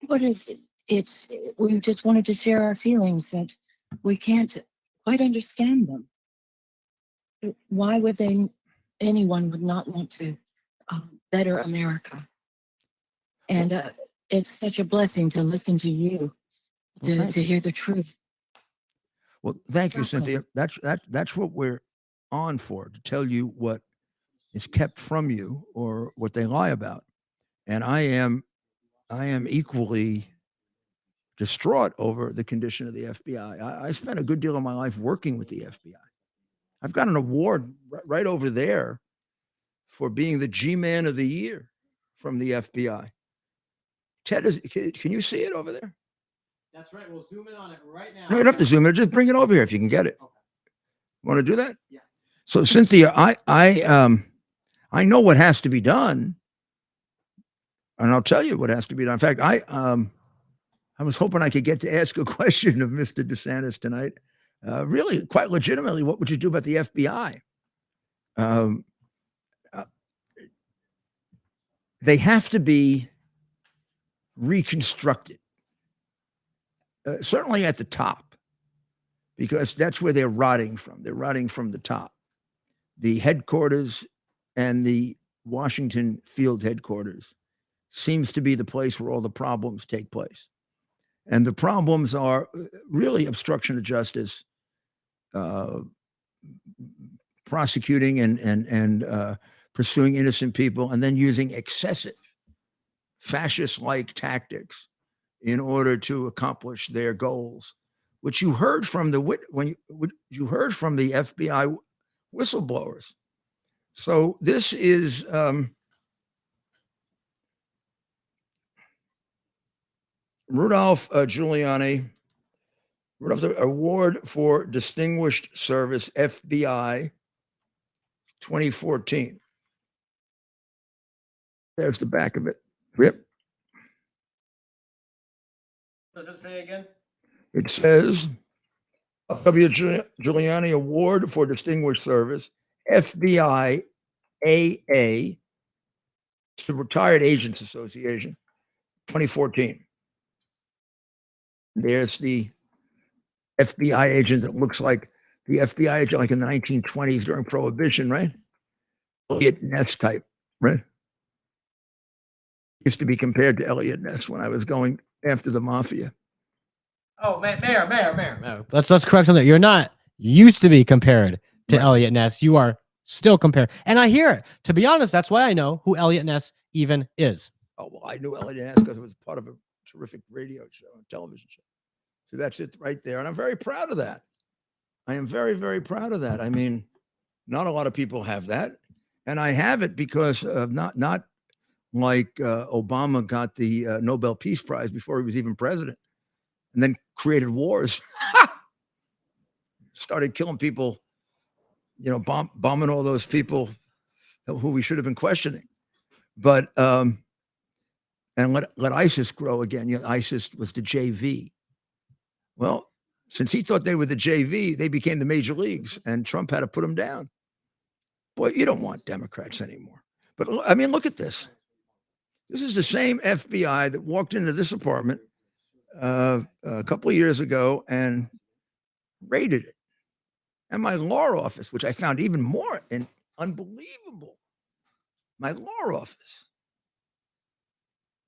what if it's, we just wanted to share our feelings that we can't quite understand them. Why would anyone would not want to better America? And it's such a blessing to listen to you, to hear the truth. Well, thank you, Cynthia. That's what we're on for, to tell you what is kept from you or what they lie about. And I am equally distraught over the condition of the FBI. I spent a good deal of my life working with the FBI. I've got an award right over there for being the G-Man of the Year from the FBI. Ted, can you see it over there? That's right. We'll zoom in on it right now. No, you don't have to zoom in. Just bring it over here if you can get it. Okay. Want to do that? Yeah. So, Cynthia, I know what has to be done, and I'll tell you what has to be done. In fact, I was hoping I could get to ask a question of Mr. DeSantis tonight. Really, quite legitimately, what would you do about the FBI? They have to be reconstructed, certainly at the top, because that's where they're rotting from. They're rotting from the top. The headquarters and the Washington field headquarters seems to be the place where all the problems take place. And the problems are really obstruction of justice, prosecuting and pursuing innocent people, and then using excessive fascist-like tactics in order to accomplish their goals, which you heard from the FBI whistleblowers. So this is Rudolph Giuliani, Rudolph the Award for Distinguished Service, FBI, 2014. There's the back of it. Yep. What does it say again? It says W. Giuliani Award for Distinguished Service, FBI AA, it's the Retired Agents Association, 2014. There's the FBI agent that looks like the FBI agent like in the 1920s during Prohibition, right? Elliot Ness type, right? Used to be compared to Elliot Ness when I was going after the mafia. Oh, Mayor. No, let's correct something. You're not used to be compared to Right. Elliot Ness. You are still compared. And I hear it. To be honest, that's why I know who Elliot Ness even is. Oh, well, I knew Elliot Ness because it was part of a terrific radio show, a television show. So that's it right there. And I'm very proud of that. I am very, very proud of that. I mean, not a lot of people have that. And I have it because of not like Obama got the Nobel Peace Prize before he was even president and then created wars. Started killing people, bombing all those people who we should have been questioning. But, and let ISIS grow again. ISIS was the JV. Well, since he thought they were the JV, they became the major leagues, and Trump had to put them down. Boy, you don't want Democrats anymore. But I mean, look at this. This is the same FBI that walked into this apartment a couple of years ago and raided it. And my law office, which I found even more unbelievable, my law office.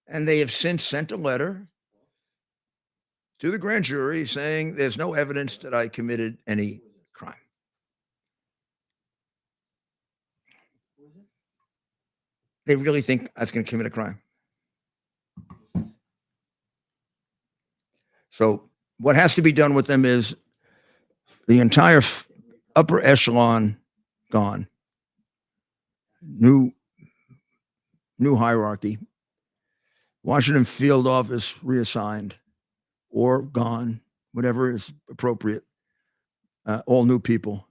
And they have since sent a letter to the grand jury saying there's no evidence that I committed any crime. They really think I was going to commit a crime. So what has to be done with them is the entire upper echelon gone. New hierarchy. Washington field office reassigned or gone, whatever is appropriate. All new people.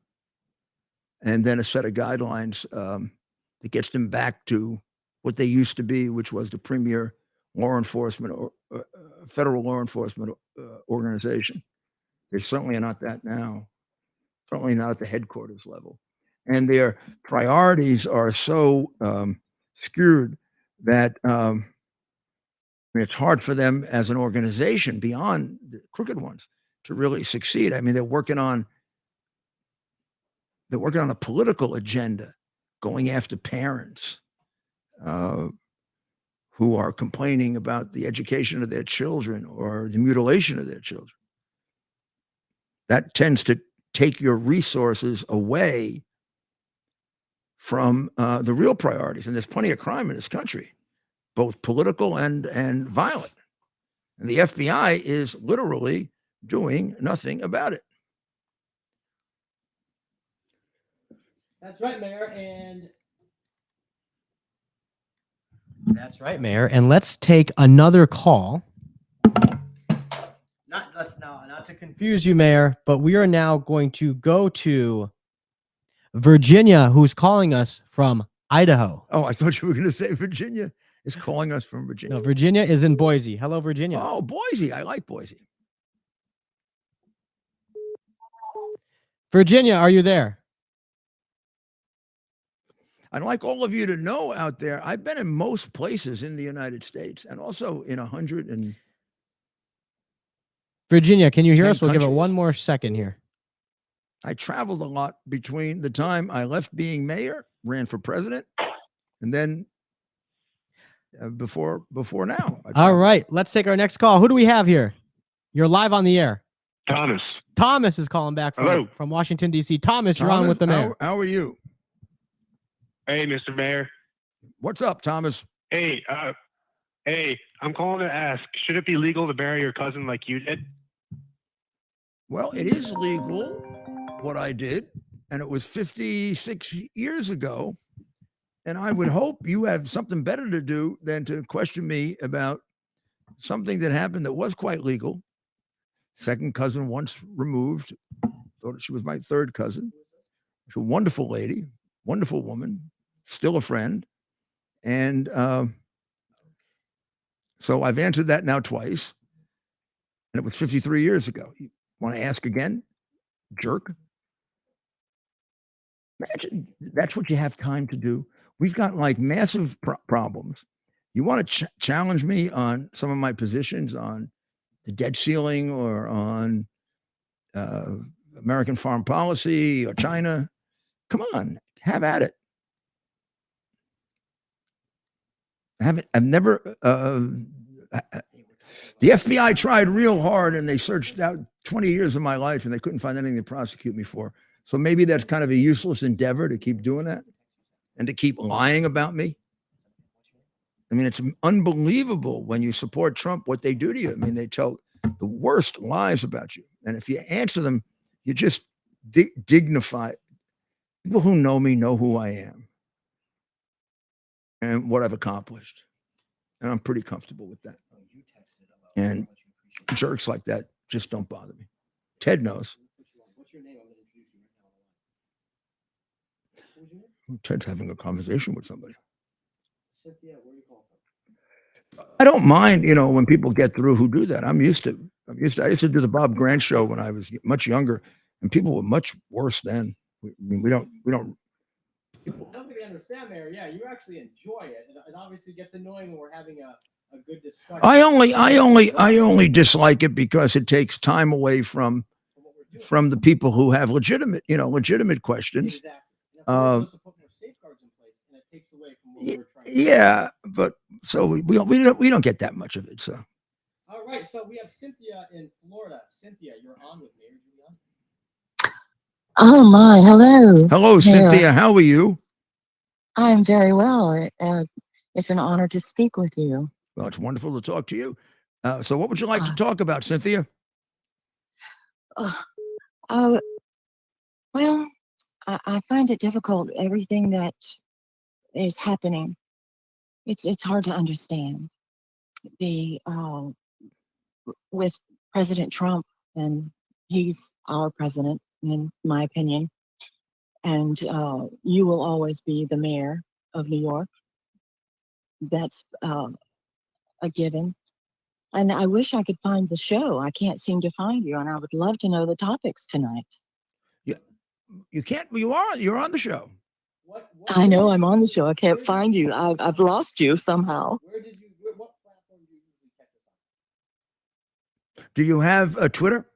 And then a set of guidelines that gets them back to what they used to be, which was the premier law enforcement or federal law enforcement organization. They certainly are not that now. Certainly not at the headquarters level. And their priorities are so skewed that it's hard for them as an organization beyond the crooked ones to really succeed. I mean, they're working on a political agenda, going after parents who are complaining about the education of their children or the mutilation of their children. That tends to take your resources away from the real priorities. And there's plenty of crime in this country, both political and violent. And the FBI is literally doing nothing about it. That's right, Mayor. That's right, Mayor. And let's take another call. Not to confuse you, Mayor, but we are now going to go to Virginia, who's calling us from Idaho. Oh, I thought you were going to say Virginia is calling us from Virginia. No, Virginia is in Boise. Hello, Virginia. Oh, Boise. I like Boise. Virginia, are you there? I'd like all of you to know out there, I've been in most places in the United States and also in 100 and Virginia, can you hear us? We'll give it countries. one more second here. I traveled a lot between the time I left being mayor, ran for president, and then before now. All right, let's take our next call. Who do we have here? You're live on the air. Thomas. Thomas is calling back from Washington, D.C. Thomas, you're on with the mayor. How are you? Hey, Mr. Mayor. What's up, Thomas? Hey, I'm calling to ask, should it be legal to bury your cousin like you did? Well, it is legal, what I did, and it was 56 years ago. And I would hope you have something better to do than to question me about something that happened that was quite legal. Second cousin once removed, thought she was my third cousin. She's a wonderful lady, wonderful woman, still a friend. And so I've answered that now twice. And it was 53 years ago. You want to ask again? Jerk. Imagine that's what you have time to do. We've got like massive problems. You want to challenge me on some of my positions on the debt ceiling or on American foreign policy or China? Come on, have at it. I've never. The FBI tried real hard and they searched out 20 years of my life and they couldn't find anything to prosecute me for. So maybe that's kind of a useless endeavor to keep doing that and to keep lying about me. I mean, it's unbelievable when you support Trump, what they do to you. I mean, they tell the worst lies about you. And if you answer them, you just dignify. People who know me know who I am and what I've accomplished. And I'm pretty comfortable with that. And jerks like that just don't bother me. Ted knows. What's your name? I'm going to introduce you right now. Ted's having a conversation with somebody. Cynthia, where are you calling from? I don't mind, when people get through who do that. I used to do the Bob Grant show when I was much younger, and people were much worse then. We don't I don't think they understand, Mayor. Yeah, you actually enjoy it. It obviously gets annoying when we're having a good discussion. I only dislike it because it takes time away from the people who have legitimate questions. Exactly. And if we're supposed to put more safeguards in place, and it takes away from what we're trying to do. Yeah, but so we don't get that much of it. So All right, so we have Cynthia in Florida. Cynthia, you're on with Mayor Giuliani. Oh my, hello. hello, Mayor. Cynthia. How are you? I'm very well. It's an honor to speak with you. Well, it's wonderful to talk to you. So what would you like to talk about, Cynthia? Well, I find it difficult. Everything that is happening, it's hard to understand. With President Trump, and he's our president, in my opinion. And you will always be the mayor of New York. That's a given. And I wish I could find the show. I can't seem to find you, and I would love to know the topics tonight. You can't. You're on the show. I know I'm on the show. I can't find you. I've lost you somehow. What platform do you usually catch us on? Do you have a Twitter?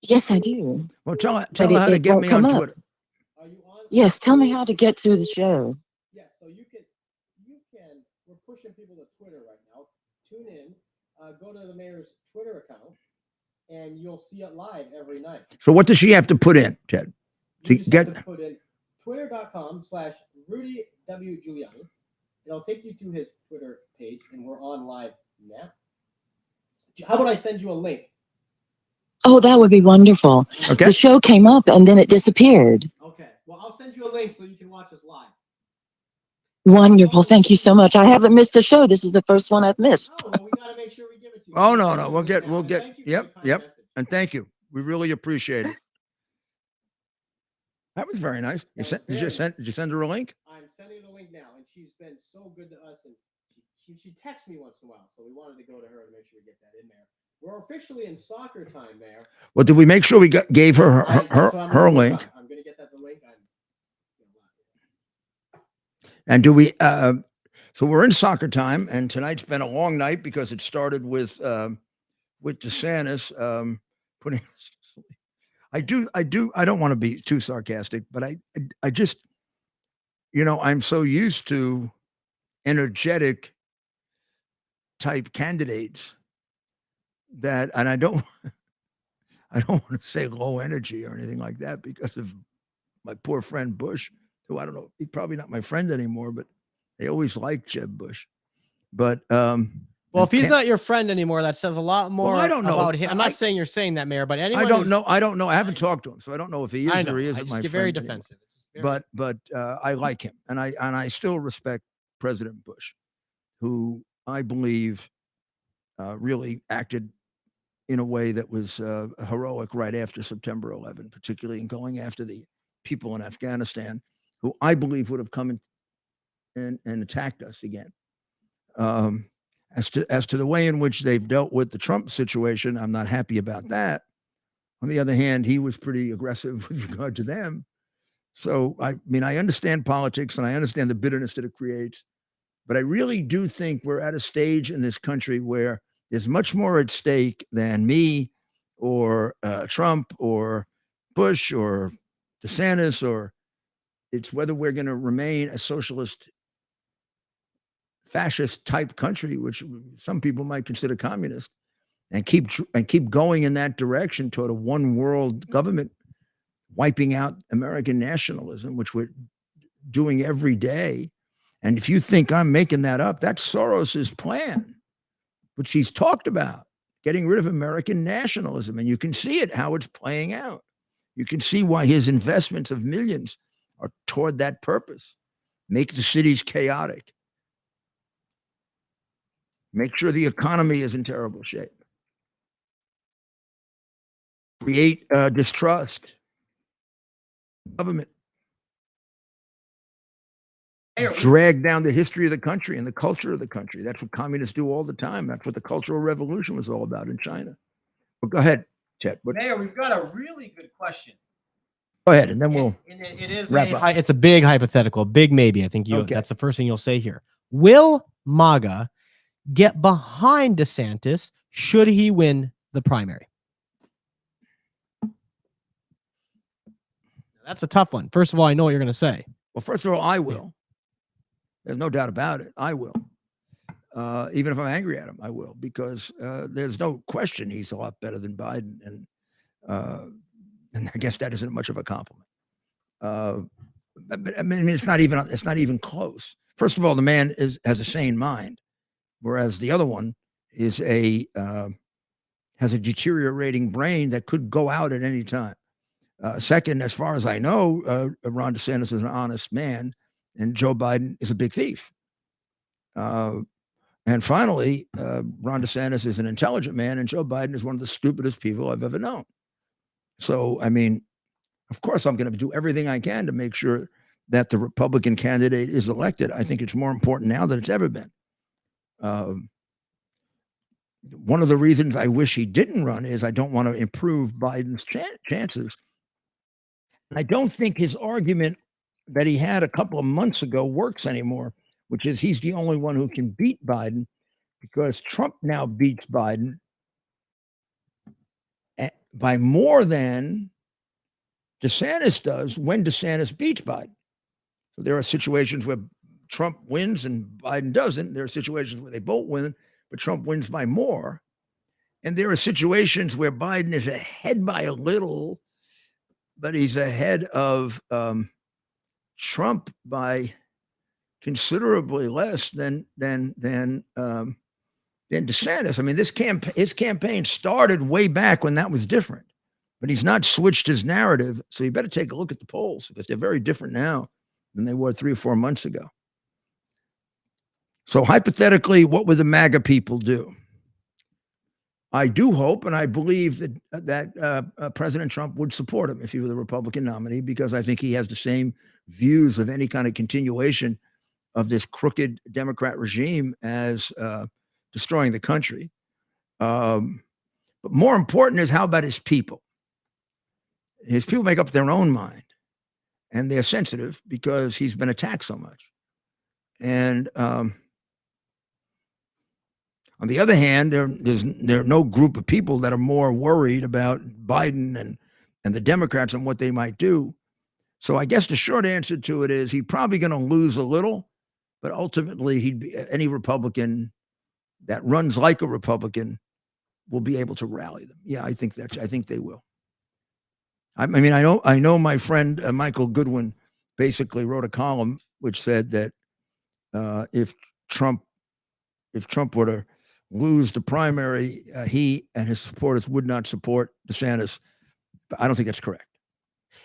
Yes, I do. Well, tell her But how to it get won't me come on up. Twitter. Are you on? Yes, tell me how to get to the show. Yes, so you can. We're pushing people to Twitter right now. Tune in. Go to the mayor's Twitter account, and you'll see it live every night. So what does she have to put in, Ted? You just have to put in twitter.com/Rudy W. Giuliani. It'll take you to his Twitter page, and we're on live now. How about I send you a link? Oh, that would be wonderful. Okay. The show came up and then it disappeared. Okay. Well, I'll send you a link so you can watch us live. Wonderful. Thank you so much. I haven't missed a show. This is the first one I've missed. Oh, well, we got to make sure we give it to you. Oh, I'll no, send no. you a We'll link get, now. we'll And get, thank you for your kind yep. message. And thank you. We really appreciate it. That was very nice. Did you send her a link? I'm sending her the link now, and she's been so good to us, and she texts me once in a while, so we wanted to go to her to make sure we get that in there. We're officially in soccer time, Mayor. Well, did we make sure we gave her her link? I'm going to get that the link. And do we? So we're in soccer time, and tonight's been a long night because it started with DeSantis putting. I don't want to be too sarcastic, but I just, I'm so used to energetic type candidates that, and I don't want to say low energy or anything like that because of my poor friend Bush, who I don't know, he's probably not my friend anymore, but they always liked Jeb Bush. But well, if he's not your friend anymore, that says a lot more I don't know. about him. I'm not saying you're saying that, Mayor, but anyone I don't know. I haven't talked to him, so I don't know if he is or he isn't my friend. Very defensive. But I like him, and I still respect President Bush, who I believe really acted in a way that was heroic right after September 11, particularly in going after the people in Afghanistan, who I believe would have come in and attacked us again. As to the way in which they've dealt with the Trump situation, I'm not happy about that. On the other hand, he was pretty aggressive with regard to them. So, I understand politics and I understand the bitterness that it creates, but I really do think we're at a stage in this country where there's much more at stake than me or Trump or Bush or DeSantis, or it's whether we're going to remain a socialist, fascist type country, which some people might consider communist, and keep going in that direction toward a one world government, wiping out American nationalism, which we're doing every day. And if you think I'm making that up, that's Soros's plan, which he's talked about, getting rid of American nationalism. And you can see it, how it's playing out. You can see why his investments of millions are toward that purpose. Make the cities chaotic. Make sure the economy is in terrible shape. Create distrust. Government. Drag down the history of the country and the culture of the country. That's what communists do all the time. That's what the Cultural Revolution was all about in China. But go ahead, Chet. Mayor, we've got a really good question. Go ahead, and then we'll. It is wrap up. it's a big hypothetical, big maybe. I think Okay. that's the first thing you'll say here. Will MAGA get behind DeSantis should he win the primary? That's a tough one. First of all, I know what you're going to say. Well, first of all, I will. There's no doubt about it. I will. Even if I'm angry at him, I will, because there's no question he's a lot better than Biden, and I guess that isn't much of a compliment. But I mean, it's not even close. First of all, the man has a sane mind, whereas the other one is has a deteriorating brain that could go out at any time. Second, as far as I know, Ron DeSantis is an honest man, and Joe Biden is a big thief. And finally, Ron DeSantis is an intelligent man, and Joe Biden is one of the stupidest people I've ever known. So, I mean, of course, I'm going to do everything I can to make sure that the Republican candidate is elected. I think it's more important now than it's ever been. One of the reasons I wish he didn't run is I don't want to improve Biden's chances. I don't think his argument that he had a couple of months ago works anymore, which is he's the only one who can beat Biden, because Trump now beats Biden by more than DeSantis does when DeSantis beats Biden. So there are situations where Trump wins and Biden doesn't. There are situations where they both win, but Trump wins by more. And there are situations where Biden is ahead by a little, but he's ahead of Trump by considerably less than DeSantis. I mean, his campaign started way back when that was different, but he's not switched his narrative. So you better take a look at the polls, because they're very different now than they were 3 or 4 months ago. So hypothetically, what would the MAGA people do? I do hope and I believe that President Trump would support him if he were the Republican nominee, because I think he has the same views of any kind of continuation of this crooked Democrat regime as destroying the country. But more important is, how about his people? His people make up their own mind, and they're sensitive because he's been attacked so much. And on the other hand, there are no group of people that are more worried about Biden and the Democrats and what they might do. So I guess the short answer to it is he's probably going to lose a little, but ultimately any Republican that runs like a Republican will be able to rally them. Yeah, I think they will. I mean, I know my friend Michael Goodwin basically wrote a column which said that if Trump were to lose the primary, he and his supporters would not support DeSantis. But I don't think that's correct.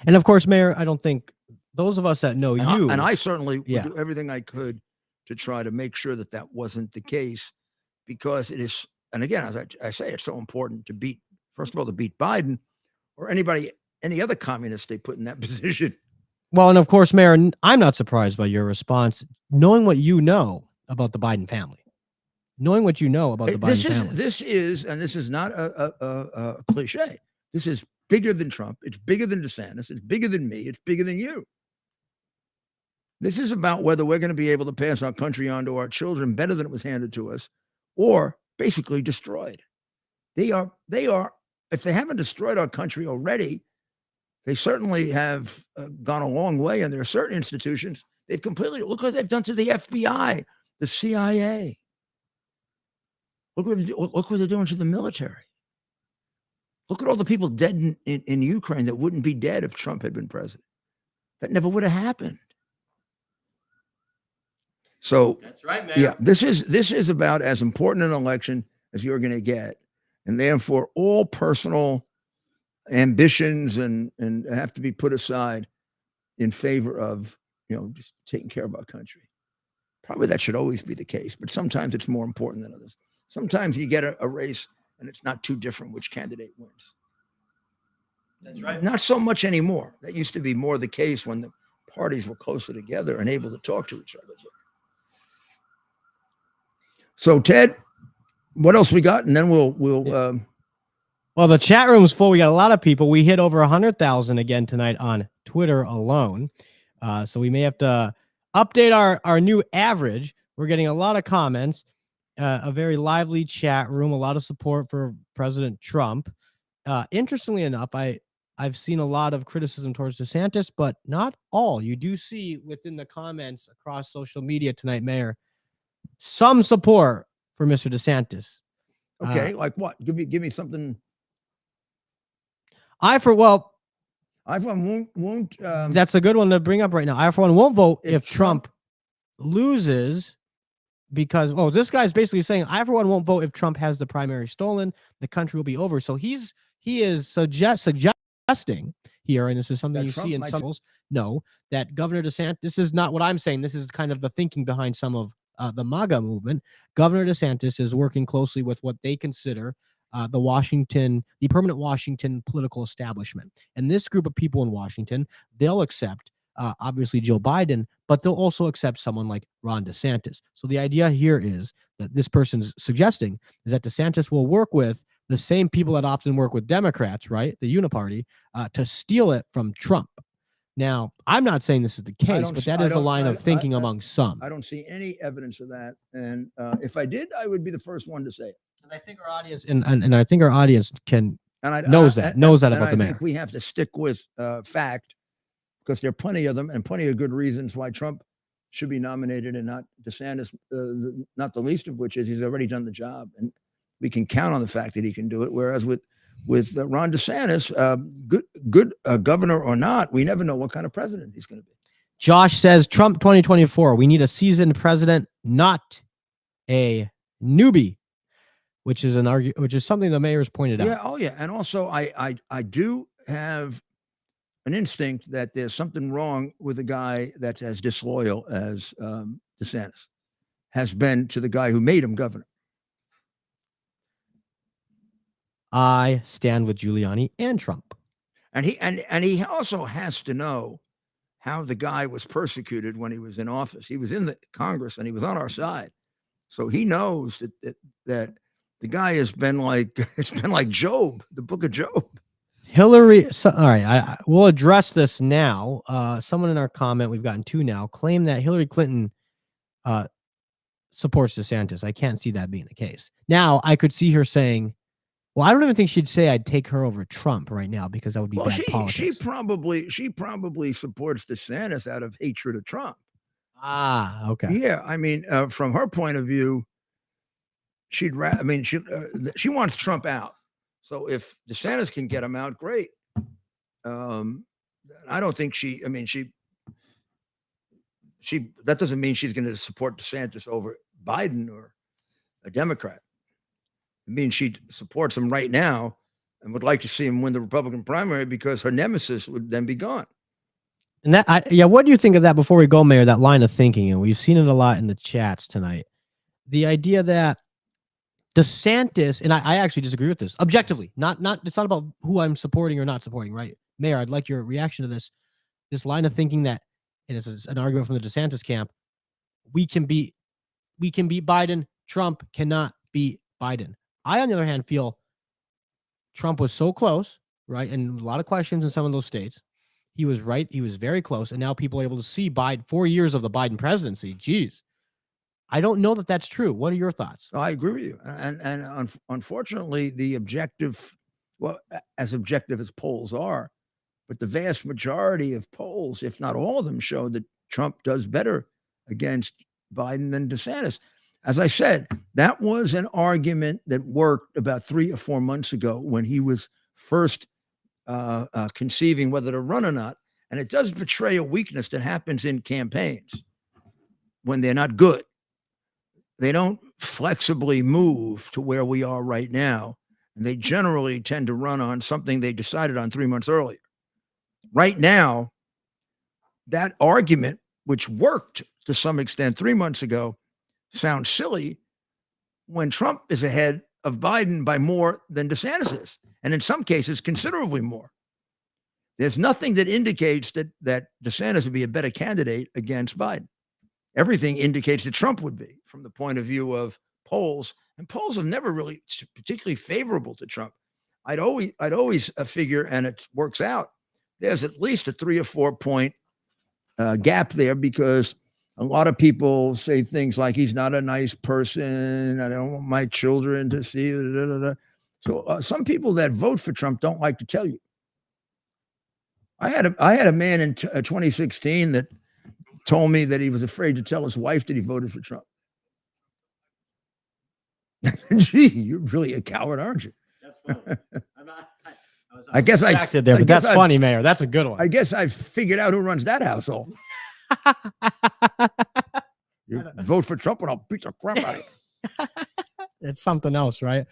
And of course, Mayor, I don't think those of us that know you. And I certainly would do everything I could to try to make sure that wasn't the case, because it is, and again, as I say, it's so important to beat, first of all, to beat Biden or any other communist they put in that position. Well, and of course, Mayor, I'm not surprised by your response, knowing what you know about the Biden family. Knowing what you know about the Biden family. This is not a cliche. This is bigger than Trump. It's bigger than DeSantis. It's bigger than me. It's bigger than you. This is about whether we're going to be able to pass our country on to our children better than it was handed to us, or basically destroyed. They are, if they haven't destroyed our country already, they certainly have gone a long way. And there are certain institutions they've completely, look what they've done to the FBI, the CIA. Look what they're doing to the military. Look at all the people dead in Ukraine that wouldn't be dead if Trump had been president. That never would have happened. So that's right, man. Yeah, this is about as important an election as you're going to get, and therefore all personal ambitions and have to be put aside in favor of just taking care of our country. Probably that should always be the case, but sometimes it's more important than others. Sometimes you get a race and it's not too different which candidate wins. That's right. Not so much anymore. That used to be more the case when the parties were closer together and able to talk to each other. So Ted, what else we got? And then we'll well, the chat room's full. We got a lot of people. We hit over 100,000 again tonight on Twitter alone. So we may have to update our new average. We're getting a lot of comments, a very lively chat room, a lot of support for President Trump. Interestingly enough, I've seen a lot of criticism towards DeSantis, but not all. You do see within the comments across social media tonight, Mayor, some support for Mr. DeSantis. Okay, like what? Give me something. I won't. That's a good one to bring up right now. I, for one, won't vote If if Trump loses because, this guy's basically saying, I, for one, won't vote if Trump has the primary stolen. The country will be over. So he is suggesting here, and this is something That you Trump see in might some polls, that Governor DeSantis, this is not what I'm saying. This is kind of the thinking behind some of the MAGA movement. Governor DeSantis is working closely with what they consider the permanent Washington political establishment. And this group of people in Washington, they'll accept, obviously, Joe Biden, but they'll also accept someone like Ron DeSantis. So the idea here is that this person's suggesting is that DeSantis will work with the same people that often work with Democrats, right? The Uniparty, to steal it from Trump. Now, I'm not saying this is the case, but that is the line of thinking among some. I don't see any evidence of that. And if I did, I would be the first one to say it. And I think our audience, and I think our audience knows that about the mayor. I think we have to stick with fact, because there are plenty of them and plenty of good reasons why Trump should be nominated and not DeSantis, not the least of which is he's already done the job. And we can count on the fact that he can do it. Whereas with Ron DeSantis, good governor or not, we never know what kind of president he's going to be. Josh says Trump 2024. We need a seasoned president, not a newbie, which is something the mayor's pointed out. Yeah. Oh, yeah. And also, I do have an instinct that there's something wrong with a guy that's as disloyal as DeSantis has been to the guy who made him governor. I stand with Giuliani and Trump. And he also has to know how the guy was persecuted when he was in office. He was in the Congress and he was on our side. So he knows that the guy has been it's been like Job, the book of Job. Hillary. All right. We'll address this now. Someone in our comment, we've gotten two now, claim that Hillary Clinton supports DeSantis. I can't see that being the case. Now, I could see her saying, well, I don't even think she'd say I'd take her over Trump right now, because that would be bad politics. She probably supports DeSantis out of hatred of Trump. Ah, okay. Yeah, I mean, from her point of view, she wants Trump out. So if DeSantis can get him out, great. I don't think that doesn't mean she's going to support DeSantis over Biden or a Democrat. It means she supports him right now and would like to see him win the Republican primary, because her nemesis would then be gone. And what do you think of that before we go, Mayor, that line of thinking? And we've seen it a lot in the chats tonight. The idea that DeSantis, and I actually disagree with this objectively, not it's not about who I'm supporting or not supporting, right? Mayor, I'd like your reaction to this line of thinking that, and it's an argument from the DeSantis camp, we can beat Biden, Trump cannot beat Biden. I, on the other hand, feel Trump was so close, right? And a lot of questions in some of those states. He was right. He was very close. And now people are able to see 4 years of the Biden presidency. Geez. I don't know that that's true. What are your thoughts? I agree with you. And unfortunately, the objective, as objective as polls are, but the vast majority of polls, if not all of them, show that Trump does better against Biden than DeSantis. As I said, that was an argument that worked about 3 or 4 months ago when he was first conceiving whether to run or not. And it does betray a weakness that happens in campaigns when they're not good. They don't flexibly move to where we are right now. And they generally tend to run on something they decided on 3 months earlier. Right now, that argument, which worked to some extent 3 months ago, sounds silly when Trump is ahead of Biden by more than DeSantis is, and in some cases considerably more. There's nothing that indicates that DeSantis would be a better candidate against Biden. Everything indicates that Trump would be, from the point of view of polls, and polls are never really particularly favorable to Trump. I'd always figure, and it works out, there's at least a 3 or 4 point gap there, because a lot of people say things like, he's not a nice person. I don't want my children to see. Da, da, da, da. So some people that vote for Trump don't like to tell you. I had a man in 2016 that told me that he was afraid to tell his wife that he voted for Trump. Gee, you're really a coward, aren't you? That's funny. I guess I distracted there, I but guess that's I've- funny, Mayor. That's a good one. I guess I figured out who runs that household. You vote for Trump and I'll beat the crap out of you. It's something else, right?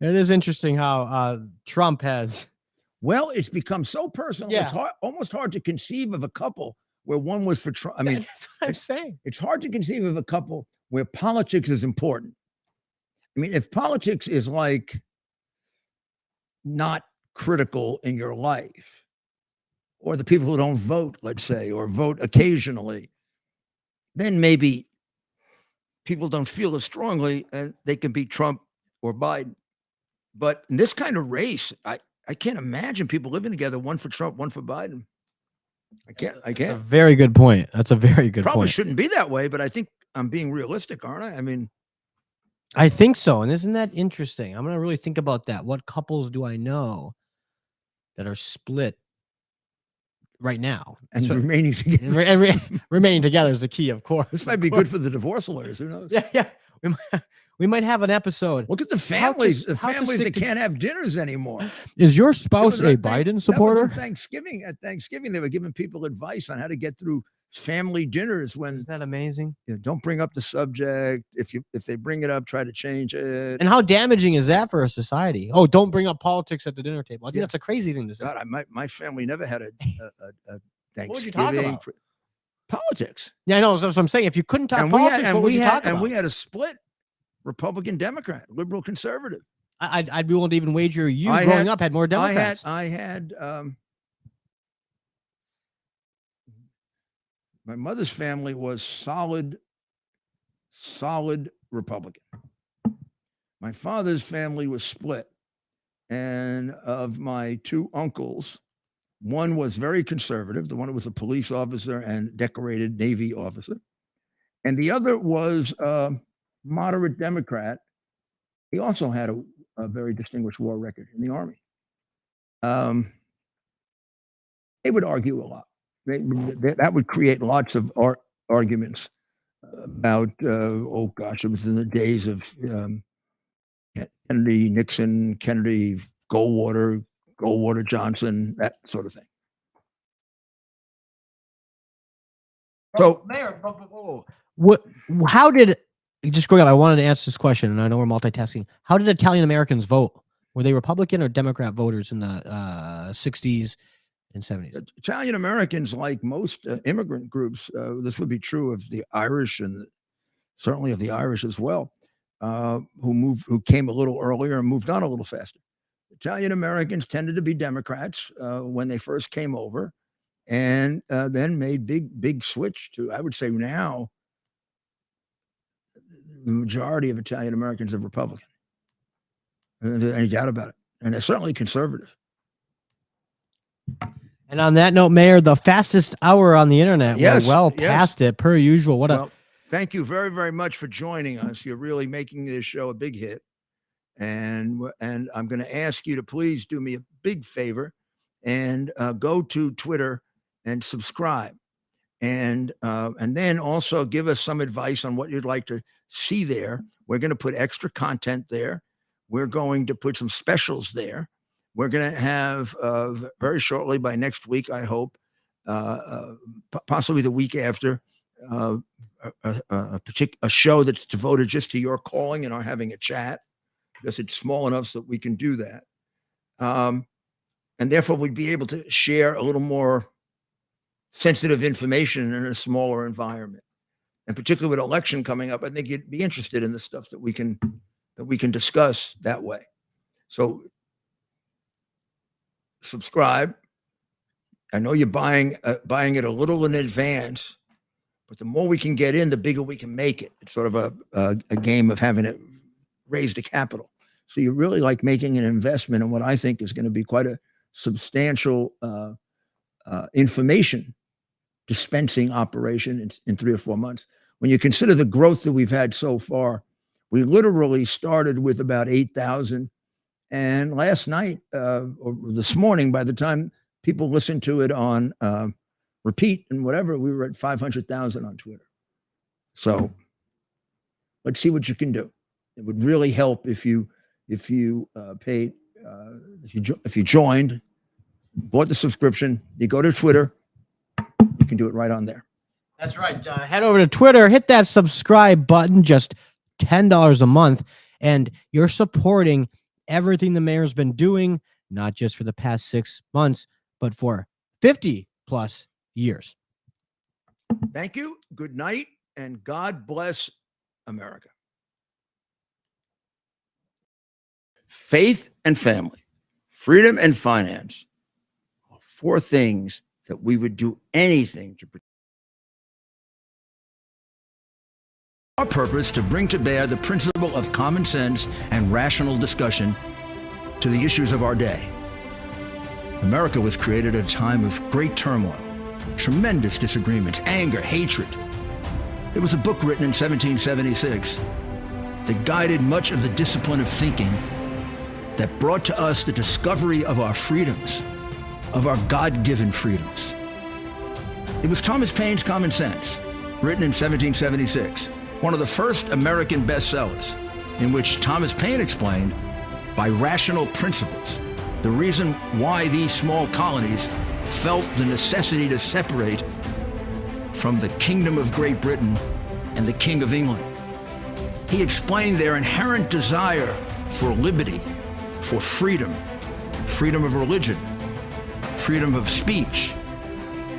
It is interesting how Trump has. Well, it's become so personal. Yeah. It's almost hard to conceive of a couple where one was for Trump. I mean, That's what I'm saying. it's hard to conceive of a couple where politics is important. I mean, if politics is like not critical in your life, or the people who don't vote, let's say, or vote occasionally, then maybe people don't feel as strongly and they can beat Trump or Biden. But in this kind of race, I can't imagine people living together, one for Trump, one for Biden. I That's a can't. very good point. That's a very good Probably point. shouldn't be that way, but I think I'm being realistic, aren't I? I mean, I think so. And isn't that interesting? I'm going to really think about that. What couples do I know that are split right now? and That's what- remaining together. remaining together is the key, of course. This of might be course. good for the divorce lawyers. Who knows? Yeah. We might have an episode. Look at the How to families, s- the how to families stick that to- can't have dinners anymore. Is your spouse That was a at Thank- Biden that was supporter? at Thanksgiving, they were giving people advice on how to get through family dinners when Isn't that amazing? don't bring up the subject. If they bring it up, try to change it. And how damaging is that for a society? Oh, don't bring up politics at the dinner table. I think Yeah. that's a crazy thing to say. God, my family never had a Thanksgiving. What would you talk about? Politics. Yeah, I know. That's what I'm saying. If you couldn't talk And politics, what would you talk about? we had a split Republican Democrat, liberal conservative. I'd be willing to even wager you I growing had- up had more Democrats. I had my mother's family was solid Republican. My father's family was split. And of my two uncles, one was very conservative, the one who was a police officer and decorated Navy officer. And the other was moderate Democrat. He also had a very distinguished war record in the Army. They would argue a lot. That would create lots of arguments about, oh gosh, it was in the days of Kennedy, Nixon, Kennedy, Goldwater, Johnson, that sort of thing. So, Mayor, how did just growing up? I wanted to answer this question, and I know we're multitasking. How did Italian Americans vote? Were they Republican or Democrat voters in the 60s and 70s? Italian Americans, like most immigrant groups, this would be true of the Irish and certainly of the Irish as well, who came a little earlier and moved on a little faster. Italian Americans tended to be Democrats when they first came over, and then made big switch to, I would say now, the majority of Italian Americans are Republican. There's any doubt about it. And they're certainly conservative. And on that note, Mayor, the fastest hour on the internet. Yes, We're well yes. past it, per usual. Well, thank you very, very much for joining us. You're really making this show a big hit. And I'm going to ask you to please do me a big favor and go to Twitter and subscribe. And then also give us some advice on what you'd like to see there. We're going to put extra content there. We're going to put some specials there. We're going to have very shortly, by next week, I hope, possibly the week after, a show that's devoted just to your calling and our having a chat, because it's small enough so that we can do that. And therefore, we'd be able to share a little more sensitive information in a smaller environment. And particularly with election coming up, I think you'd be interested in the stuff that we can discuss that way. So subscribe. I know you're buying it a little in advance, but the more we can get in, the bigger we can make it. It's sort of a game of having it raise the capital. So you really like making an investment in what I think is going to be quite a substantial information dispensing operation in 3 or 4 months. When you consider the growth that we've had so far, we literally started with about 8,000. And last night or this morning, by the time people listened to it on repeat and whatever, we were at 500,000 on Twitter. So let's see what you can do. It would really help if you paid, if you joined, bought the subscription, you go to Twitter, you can do it right on there. That's right. Head over to Twitter, hit that subscribe button, just $10 a month, and you're supporting everything the mayor's been doing, not just for the past 6 months, but for 50 plus years. Thank you. Good night, and God bless America. Faith and family, freedom and finance are 4 things that we would do anything to protect. Our purpose to bring to bear the principle of common sense and rational discussion to the issues of our day. America was created at a time of great turmoil, tremendous disagreements, anger, hatred. There was a book written in 1776 that guided much of the discipline of thinking that brought to us the discovery of our freedoms, of our God-given freedoms. It was Thomas Paine's Common Sense, written in 1776, one of the first American bestsellers, in which Thomas Paine explained, by rational principles, the reason why these small colonies felt the necessity to separate from the Kingdom of Great Britain and the King of England. He explained their inherent desire for liberty, for freedom, freedom of religion, freedom of speech,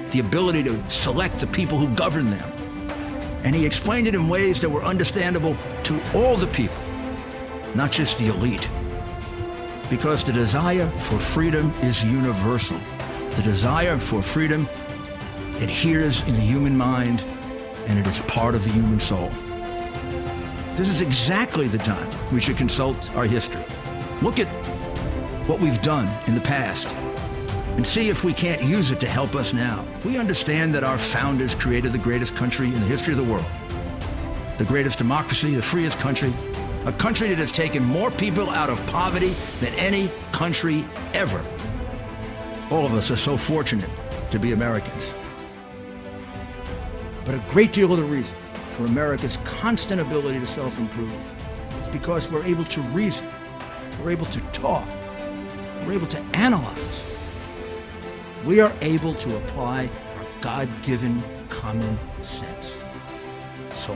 the ability to select the people who govern them. And he explained it in ways that were understandable to all the people, not just the elite. Because the desire for freedom is universal. The desire for freedom adheres in the human mind, and it is part of the human soul. This is exactly the time we should consult our history. Look at what we've done in the past and see if we can't use it to help us now. We understand that our founders created the greatest country in the history of the world, the greatest democracy, the freest country, a country that has taken more people out of poverty than any country ever. All of us are so fortunate to be Americans. But a great deal of the reason for America's constant ability to self-improve is because we're able to reason, we're able to talk, we're able to analyze. We are able to apply our God-given common sense.